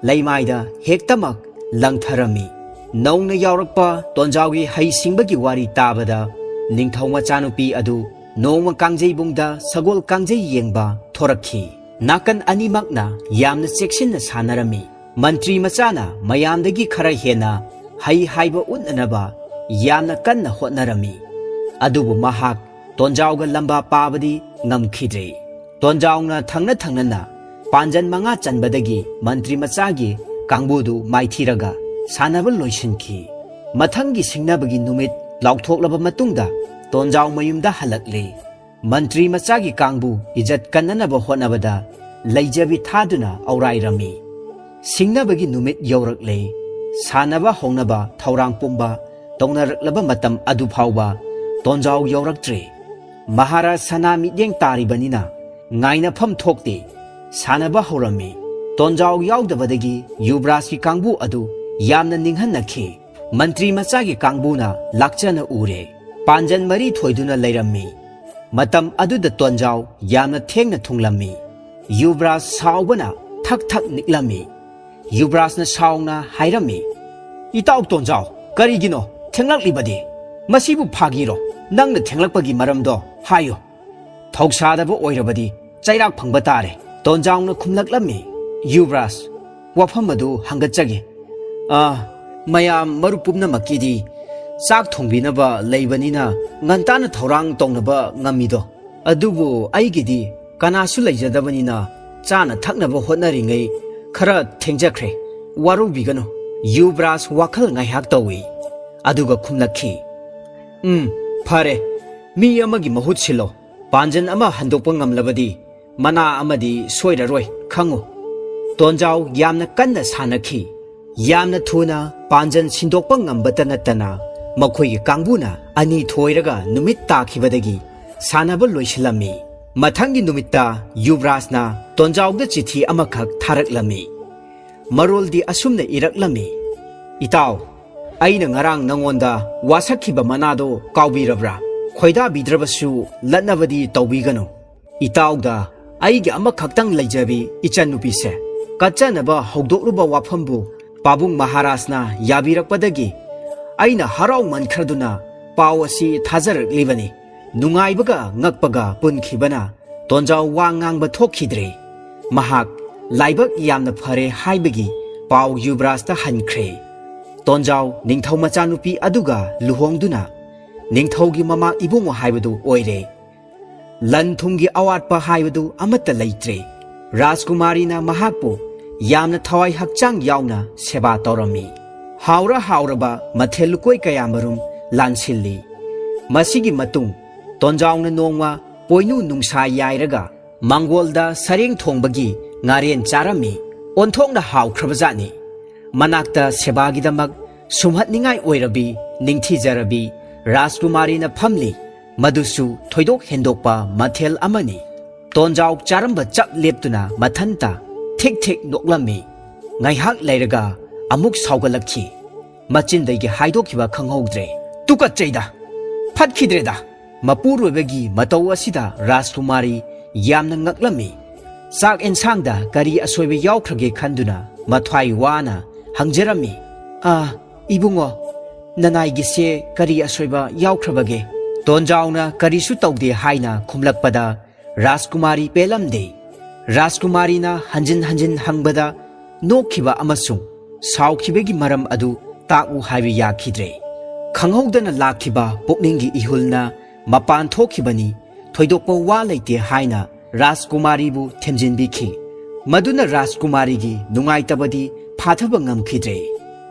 लैमाइदा हेक्तमक लंगथरमी नौना यावरकपा तोंजावगी हैसिंगबगी वारी ताबदा निंगथौ मचानुपी अदु नोंमा कांगजेबुंगदा सगोल कांगजे येंगबा थोरखी नाकन अनिमकना यामना चेक्सिनना सानरमी मंत्री मचाना मयामदगी खरा हेना हई हाइबा उन्ननबा यामना कन्ना होटनरमी अदुबु महाक तोंजावगा लंबा पाबदी ngamkhidre तोंजावना थंगना थंगना पांजन मंगा चनबदगी मंत्री मचागी कांगबुदु माइथीरगा सानबा लोइसिनखी मथंगी सिंगनबगी नुमित लाउथोकलबा मतुंगदा तोंजाव मयुमदा हलकले मंत्री मचागी कांगबु इज्जत कन्ननबा होटनबदा लैजबी थादुना औराइरमी सिंगनबगी नुमित यौरकले सानबा होंगनबा थौरांग पुंबा तौनरकलबा मतम अदु फावबा तोंजाव यौरक्त्रे महाराज सना मियेंग तारिबनिना ngainafam thokte sanaba horami तोंजाव यावदबदगी युवराजकी कांगबु अदु यामना निंगहन्नखी मंत्री मचागी कांगबुना लाक्चना उरे पांजन मरी थोइदुना लैरम्मी मतम अदुदा तोंजाव यामना थेंगना थुंगलम्मी युवराज सावबना थक थक निकलम्मी युवराजना सावना हाइरम्मी इताउ तोंजाव करिगिनो थेंगलक्लिबदि मसिबु फागिरो नंगना थेंगलकपगी मरमदो हायो थौसादबो ओइरबदि चैराक फंगबा तारे तोंजावना खुमलक्लम्मी युवराज वफम अदु हंगचगे मयाम मरु पुमनमक्कीदी चाक थोंबिनबा लैबनिना ngantana थौरांग तोंगनबा ngamido अदुबु आइगिदी कनासु लैजदबनिना चाना थकनबा होटनरिङै खरा थेंजख्रे वारुबिगनो युवराज वाखल ngaihak तौई अदुगा खुमलखी फरे मी अमगी महुत सिलो पांजन अमा हंदोकपा ngamlabadi mana amadi soiraroi खंगो तोंजाव यामना कन्ना सानखी यामना थुना पांजन सिंदोकपा ngambata natana मखोइगी कांगबुना अनि थोइरगा नुमित ताखिबदगी सानबा लोइसिलम्मी मथंगी नुमित्ता युवराजना तोंजावदा चिठी अमखक थारकलम्मी मरोलदी असुमना इरकलम्मी इताव अइना ngarang नंगोंदा वासखिबा मनादो काउबिरब्रा खोइदा बिद्रबसु लनबदी तौबिगनो इतावदा अइगे अमखक्तंग लैजबी इचनुपीसे कच्चनबा हौदोकलुबा वाफमबु पाबुंग महाराजना याबिरकपदगी अइना हराव मनखरदुना पाव असि थाजरकलिबनी नुंगाइबगा ngakpaga पुनखिबना तोंजाव वा ngangbा थोखिद्रे महाक लाइबक यामना फरे हाइबगी पाव युवराजता हनख्रे तोंजाव निंगथौ मचानुपी अदुगा लुहोंगदुना निंगथौगी ममा इबुंग हाइबदु ओइरे लन थुंगी अवाटपा हाइबदु अमत्ता लैत्रे राजकुमारीना महाकपु यामना थवाई हक्चांग यावना सेवा तौरमी Howrah हावरबा मथेलुकोई कयामरुम लानसिल्ली मसिगी मतुंग तोंजावना नोंगवा पोइनु नुंगसा याइरगा मंगोलदा Tshering थोंबगी ngaren charami onthongna हावख्रबजानी मनाक्ता सेबागिदमक सुमहतनिंगाई ओइरबी निंगथीजरबी राजकुमारीना फमली मदुसु थोइदोक हेंदोकपा मथेल अमनी तोंजाव Charamba चप लेपतुना मथनता थिक थिक नोकलम्मी ngaihak लैरगा अमुक सावगलखी मचिनदगी हाइदोखिबा खंगहौद्रे तुकचैदा फटखिद्रेदा मपुरोबगी मतौ असिदा राजकुमारी यामना ngaklammi चाक एनसांगदा करी असोइबे यावख्रगे खंदुना मथ्वाई वाना हंगजरम्मी इबुंगो ननाइगिसे करी असोइबा यावख्रबगे तोंजावना करीसु तौदे हाइना खुमलकपदा राजकुमारी पेलमदे राजकुमारीना हंजिन हंजिन हंगबदा नोखिबा अमसुंग सावखिबेगी मरम अदु ताकु हाइबे याखिद्रे खंगहौदना लाखिबा पुकनिंगी इहुलना मपान थोखिबनी थोइदोकपा वा लैते हाइना राजकुमारीबु थेमजिनबिखि मदुना राजकुमारीगी नुंगाइतबदी फाथबा ngamkhidre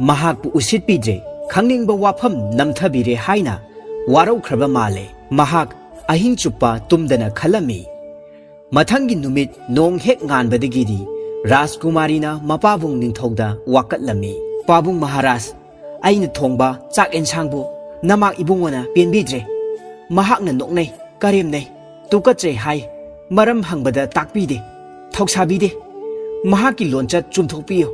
महाकपु उसितपिद्रे खंगनिंगबा वाफम नमथबिरे हाइना वारौख्रबा माले महाक अहिंग चुप्पा तुमदना खलमी मथंगी नुमित नोंग हेक nganbadagidi राजकुमारीना मपाबुंग निंगथौदा वाकटलमी पाबुंग महाराज अइना थोंबा चाक एनसांगबु नमाक इबुंगना पेनबिद्रे महाकना नोकनै करेमनै tukache hai maram hangbada takpide thauksabide mahaki lonchat chumthokpiyo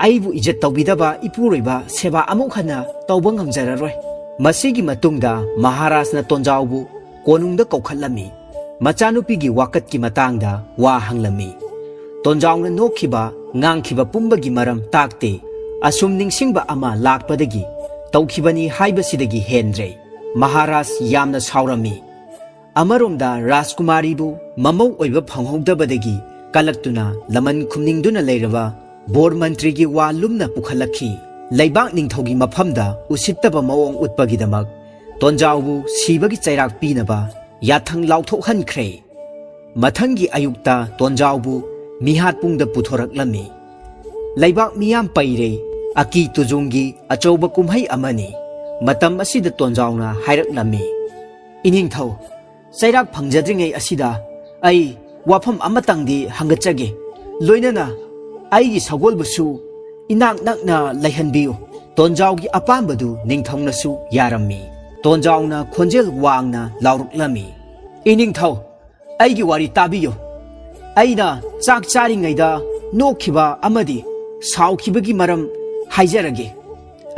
aibu ijat tawbidaba ipuroiba seba amuk hana tawba ngamjararoi masigi matungda maharajna tonjawbu konungda kaukhatlami machanupigi wakatki matangda wa hanglami tonjawna nokhiba ngangkhiba pumbagi maram takte asum ningsingba ama lakpadagi tawkhibani haibasidagi hendre maharaj yamna saurami amaromda rajkumaribu mamau oiba phanghodabadagi kalaktuna laman khumningduna leiraba bor mantrigi wa lumna pukhalakhi leibak ningthogi mafamda usittaba mawong utpagidamak tonjawbu sibagi chairak pinaba yathang lauthokhankhre mathangi ayukta tonjawbu mihat pungda puthoraklami leibak miyam paire aki tujungi achauba kumhai amani matam asida tonjawna hairaklami iningthau chairak phangjadringai asida ai wafam amatangdi hangatchage loinana aigi sagolbusu inak nakna laihanbiu tonjawgi apambadu ningthongnasu yarammi tonjawna khonjel wangna lauruklami iningthau aigi wari tabiyo aina chak charingaida nokhiba amadi saukhibagi maram haijarage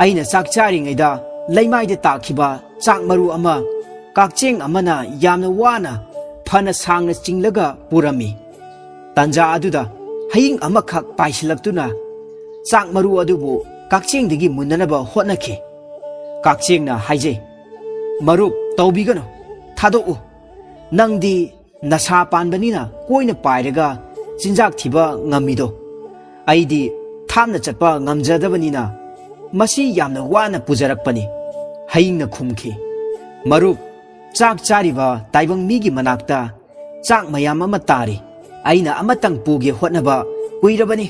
aina chak charingaida leimaida takhiba chak maru ama kakcheng amana yamna wana phana sangna chinglaga purami tanja aduda haying amakhak paisilaptuna chak maru adubu kakchengdagi munnanaba hotnakhi kakchengna haije marup tawbigano thadou nangdi nasa panbanina koina pairaga chinjak thiba ngamido aidi thamna chatpa ngamjadabanina masi yamna wana pujarakpani hayingna khumkhi marup chak chariba taibang migi manakta chak mayam ama tari aina amatang puge hotnaba kuirabani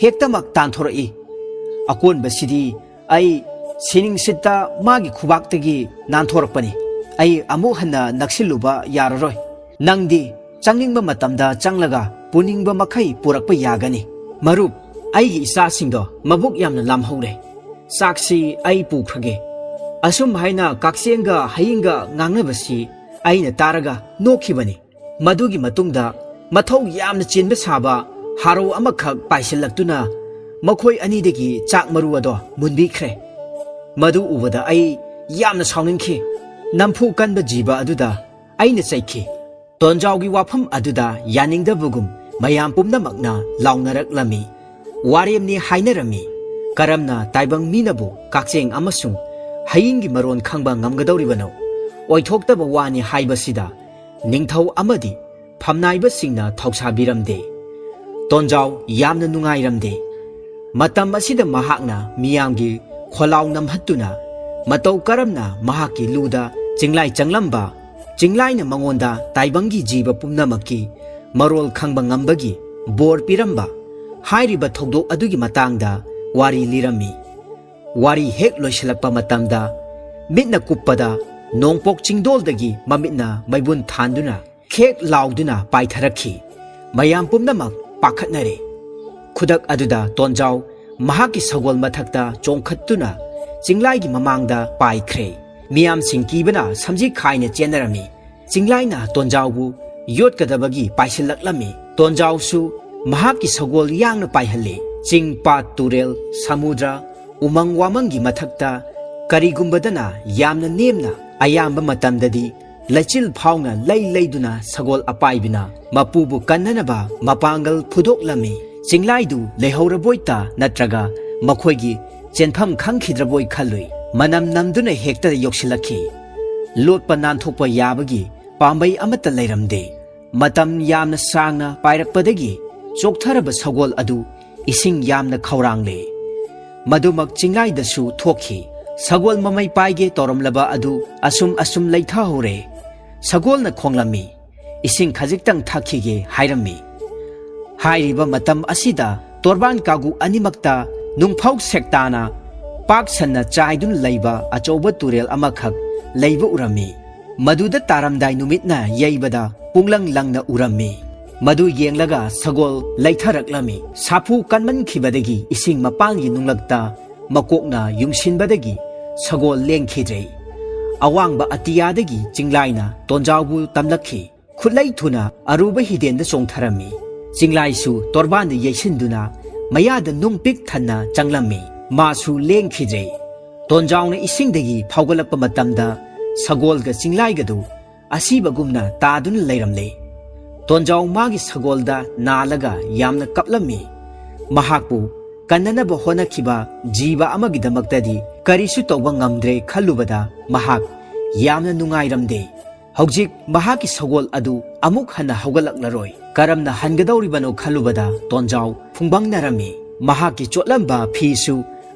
hektamak tanthorei akon basidi ai sining sitta magi khubaktagi nanthorapani ai amu hanna naksiluba yararoi nangdi changningba matamda changlaga puningba makhai purakpa yagani marup aigi isa singdo mabuk yamna lamhore saksi ai pukhrage asum haina kaksenga hayinga ngangnabasi aina taraga nokhibani madugi matungda mathau yamna chinba saba haro amakhak paisilaktuna makhoi anidagi chak maru ado munbikhre madu ubada ai yamna sawningkhi namphu kanba jiba aduda aina chaikhi tonjawgi wafam aduda yaningdabugum mayam pumnamakna launaraklami waremni hainarami karamna taibang minabu kakcheng amasung hayingi maron khangba ngamgadawribano oithokdaba wani haibasida ningthau amadi phamnaiba singna thausabiramde tonjaw yamna nungairamde matam asida mahakna miyamgi kholaw namhattuna matau karamna mahaki luda jinglai changlamba jinglaina mangonda taibangi jiba pumnamaki marol khangba ngambagi bor piramba hairiba thogdok adugi matangda wari lirami wari hek loisilakpa matamda mitna kuppada nongpok chingdoldagi mamitna maibun thanduna khek lauduna paitharakhi mayam pumnamak pakhatnare khudak aduda tonjaw mahaki sagol mathakta chongkhattuna cinglaigi mamangda paikhre miyam singkibana samji khaina chenarami cinglaina tonjawbu yotkadabagi paisilaklami tonjawsu mahaki sagol yangna paihalle chingpat turel samudra umang wamangi mathakta karigumbadana yamna nemna ayamba matamdadi lachil phawna leiduna sagol apaibina mapubu kannanaba mapangal phudoklami chinglaidu lehoraboita natraga makhoigi chenpham khangkhidraboi khalui manam namduna hekta yoksilakhi lotpa nanthokpa yabagi pambai amata leiramde matam yamna sangna pairakpadagi choktaraba sagol adu ising yamna khaurangle madumak chinglaidasu thokhi sagol mamai paige toramlaba adu asum leitha hore sagolna khonglami ising khajiktang thakhige hairami hairiba matam asida torban kagu animakta nungphau sektana pak sanna chaidun leiba achoba turel amakhak leiba urami maduda taramdai numitna yeibada punglang langna urami madu yenglaga sagol leitharaklami sapu kanman khibadagi ising mapangi nunglakta makokna yumsinbadagi sagol lengkhidrei awangba atiyadagi cinglaina tonjawbu tamlakhi खुलई थुना अरुब हिदेन चोंथरमी चिंगलाइसु तोरबान येसिंदुना मयाद नुंग पिक थन्ना चंगलमी मासु लेंखिजे तोंजाउना इसिंगदगी फाउगलप मतमदा सगोलगा चिंगलाइगदु असीबगुमना तादुन लेरमले तोंजाउ मागी सगोलदा नालगा यामना कपलमी महाकु कन्ननब होनखिबा जीवा अमगिदमक्तदी करिसु तौबा ngamdre खल्लुबदा महाक यामना नुंगाइरमदे हौजिक महाकी सगोल अदु अमुक हन्ना हौगलक्लरोय करमना हनगदौरिबनो खल्लुबदा तोंजाउ फुंबंगनरमी महाकी चोटलंबा फीसु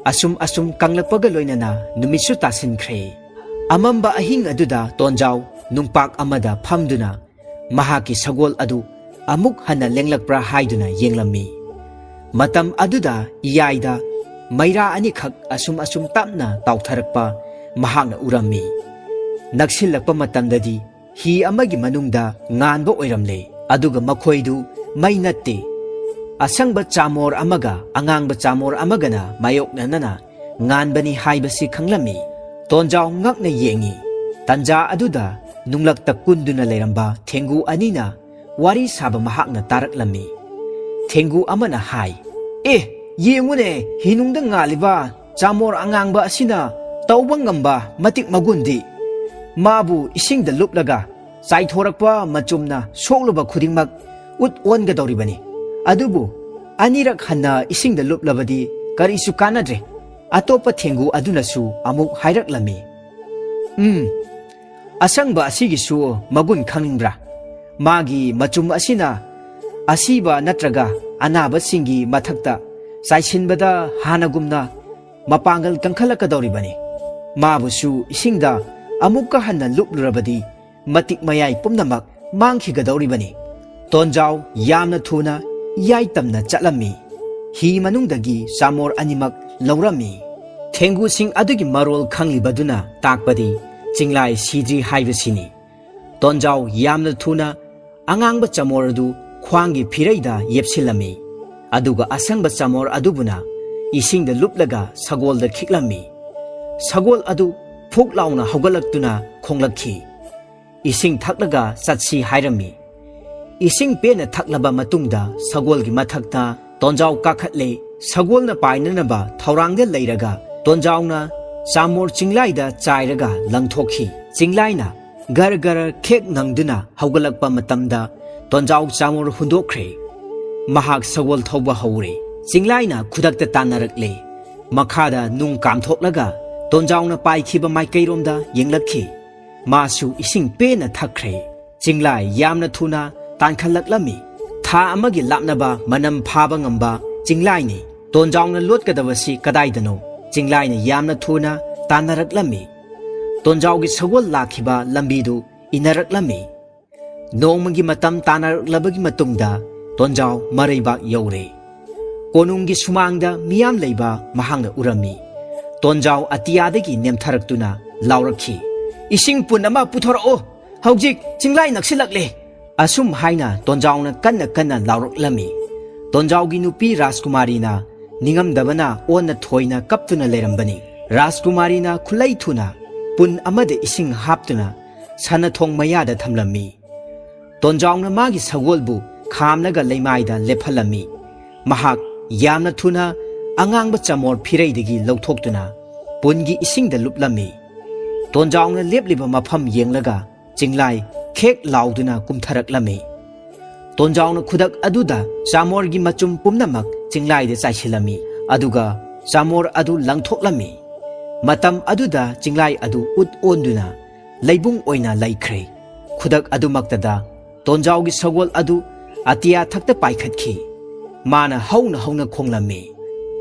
असुम असुम कंगलपगा लोइनना नुमिसु तासिनख्रे अमंबा अहिंग अदुदा तोंजाउ नुंगपाक अमदा फमदुना महाकी सगोल अदु अमुक हन्ना लेंगलकप्रा हाइदुना येंगलमी मतम अदुदा इयाइदा मैरा अनिखक असुम असुम तापना ताउथरकपा महाकना उरम्मी नक्सिलकपा मतमददी ही अमगी मनुंगदा nganba ओइरमले अदुगा मखोइदु मै नत्ते असंगबा चामोर अमगा अंगांगबा चामोर अमगना मायोकनना nganbani हाइबसी खंगलमी तोंजाउ ngakna yengi तंजा अदुदा नुंगलकता कुंदुना लेरंबा थेंगु अनिना वारी साबा महाकना तारकलमी थेंगु अमना हाई ए येंगुने हिनुंगदा ngalibा चामोर अंगांगबा असिना तौबा ngamba matik magundi माबु इसिंगदा लुपलगा चाइथोरकपा मचुमना सोक्लुबा खुदिंगमक उत ओनगदौरिबनी अदुबु अनिरक हन्ना इसिंगदा लुपलबदी करिसु कानद्रे अतोपा थेंगु अदुनसु अमुक हाइरकलमी असंगबा असिगिसु मगुन खंगनिंब्रा मागी मचुम असिना असिबा नत्रगा अनाबा सिंगी मथक्ता चाइसिनबदा हानागुमना मपांगल कंखलकदौरिबनी माबुसु इसिंगदा अमुक्का हन्ना लुपलुरबदी मतिक मयाई पुमनमक मांखिगदौरिबनी तोंजाउ यामना थुना याई तमना चलमी ही मनुंगदगी चामोर अनिमक लौरमी थेंगु सिंग अदुगी मरोल खंगलिबदुना ताकपदी चिंगलाई सीजी हाइबसिनी तोंजाउ यामना थुना अंगांगबा चामोर अदु ख्वांगी फिरैदा येपसिलमी अदुगा असंगबा चामोर अदुबुना इसिंगदा लुपलगा सगोलदा खिक्लमी सगोल अदु फुक लाउना हौगलक्तुना खोंगलखी इसिंग थक्लगा चटसी हाइरमी इसिंग पेना थक्लबा मतुंगदा सगोलगी मथक्ता तोंजाउ काखतले सगोलना पाइननबा थौरांगदा लेरगा तोंजाउना चामोर चिंगलाइदा चाइरगा लंगथोखी चिंगलाइना गर गर खेक नंगदुना हौगलकपा मतमदा तोंजाउ चामोर हुंदोखरे महाक सगोल थौबा हौरे चिंगलाइना खुदक्ता तानरकले मखादा नुंग कामथोकलगा तोंजाउना पाइखिबा माइकैरोमदा येंगलखी मासु इसिंग पेना थक्रे चिंगलाई यामना थुना तानखलकलमी था अमगी लापनबा मनम फाबा ngamba चिंगलाइनी तोंजाउना लोटकदबसी कदाइदनो चिंगलाइना यामना थुना तानरकलमी तोंजाउगी सगोल लाखिबा लंबीदु इनरकलमी नोंमगी मतम तानरकलबगी मतुंगदा तोंजाउ मरैबाक यौरे कोनुंगी सुमांगदा मियाम लेबा महांगना उरमी तोंजाउ अतियादगी नेमथरक्तुना लाउरखी इसिंग पुनमा पुथोरओ हौजिक चिंगलाई नक्सिलकले असुम हाइना तोंजाउना कन्ना कन्ना लाउरकलमी तोंजाउगी नुपी राजकुमारीना निंगमदबना ओन थोइना कपतुना लेरंबनी राजकुमारीना खुलै थुना पुन अमदे इसिंग हापतुना सनथोंग मयादा थमलमी तोंजाउना मागी सगोलबु खामनगा लेमाइदा लेफलमी महाक यामना थुना अंगांगबा चामोर फिरैदगी लौथोक्तुना पुनगी इसिंगदा लुपलमी तोंजाउना लेपलिबा मफम येंगलगा चिंगलाई खेक लाउदुना कुमथरकलमी तोंजाउना खुदक अदुदा चामोरगी मचुम पुमनमक चिंगलाइदा चाइसिलमी अदुगा चामोर अदु लंगथोक्लमी मतम अदुदा चिंगलाई अदु उत ओंदुना लैबुंग ओइना लैख्रे खुदक अदुमक्तदा तोंजाउगी सगोल अदु अतिया थक्ता पाइखतखी माना हौना हौना खोंगलमी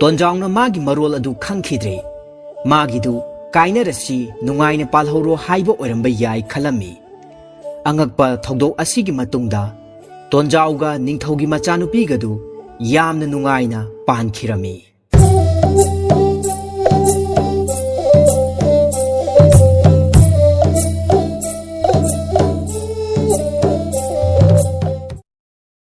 तोंजाउना मागी मरोल अदु खंखिद्रे मागिदु काइनरसी नुंगाइना पालहौरो हाइबा ओइरंबा याई खलमी अंगकपा थौदो असिगी मतुंगदा तोंजाउगा निंगथौगी मचानुपीगदु यामना नुंगाइना पानखिरमी।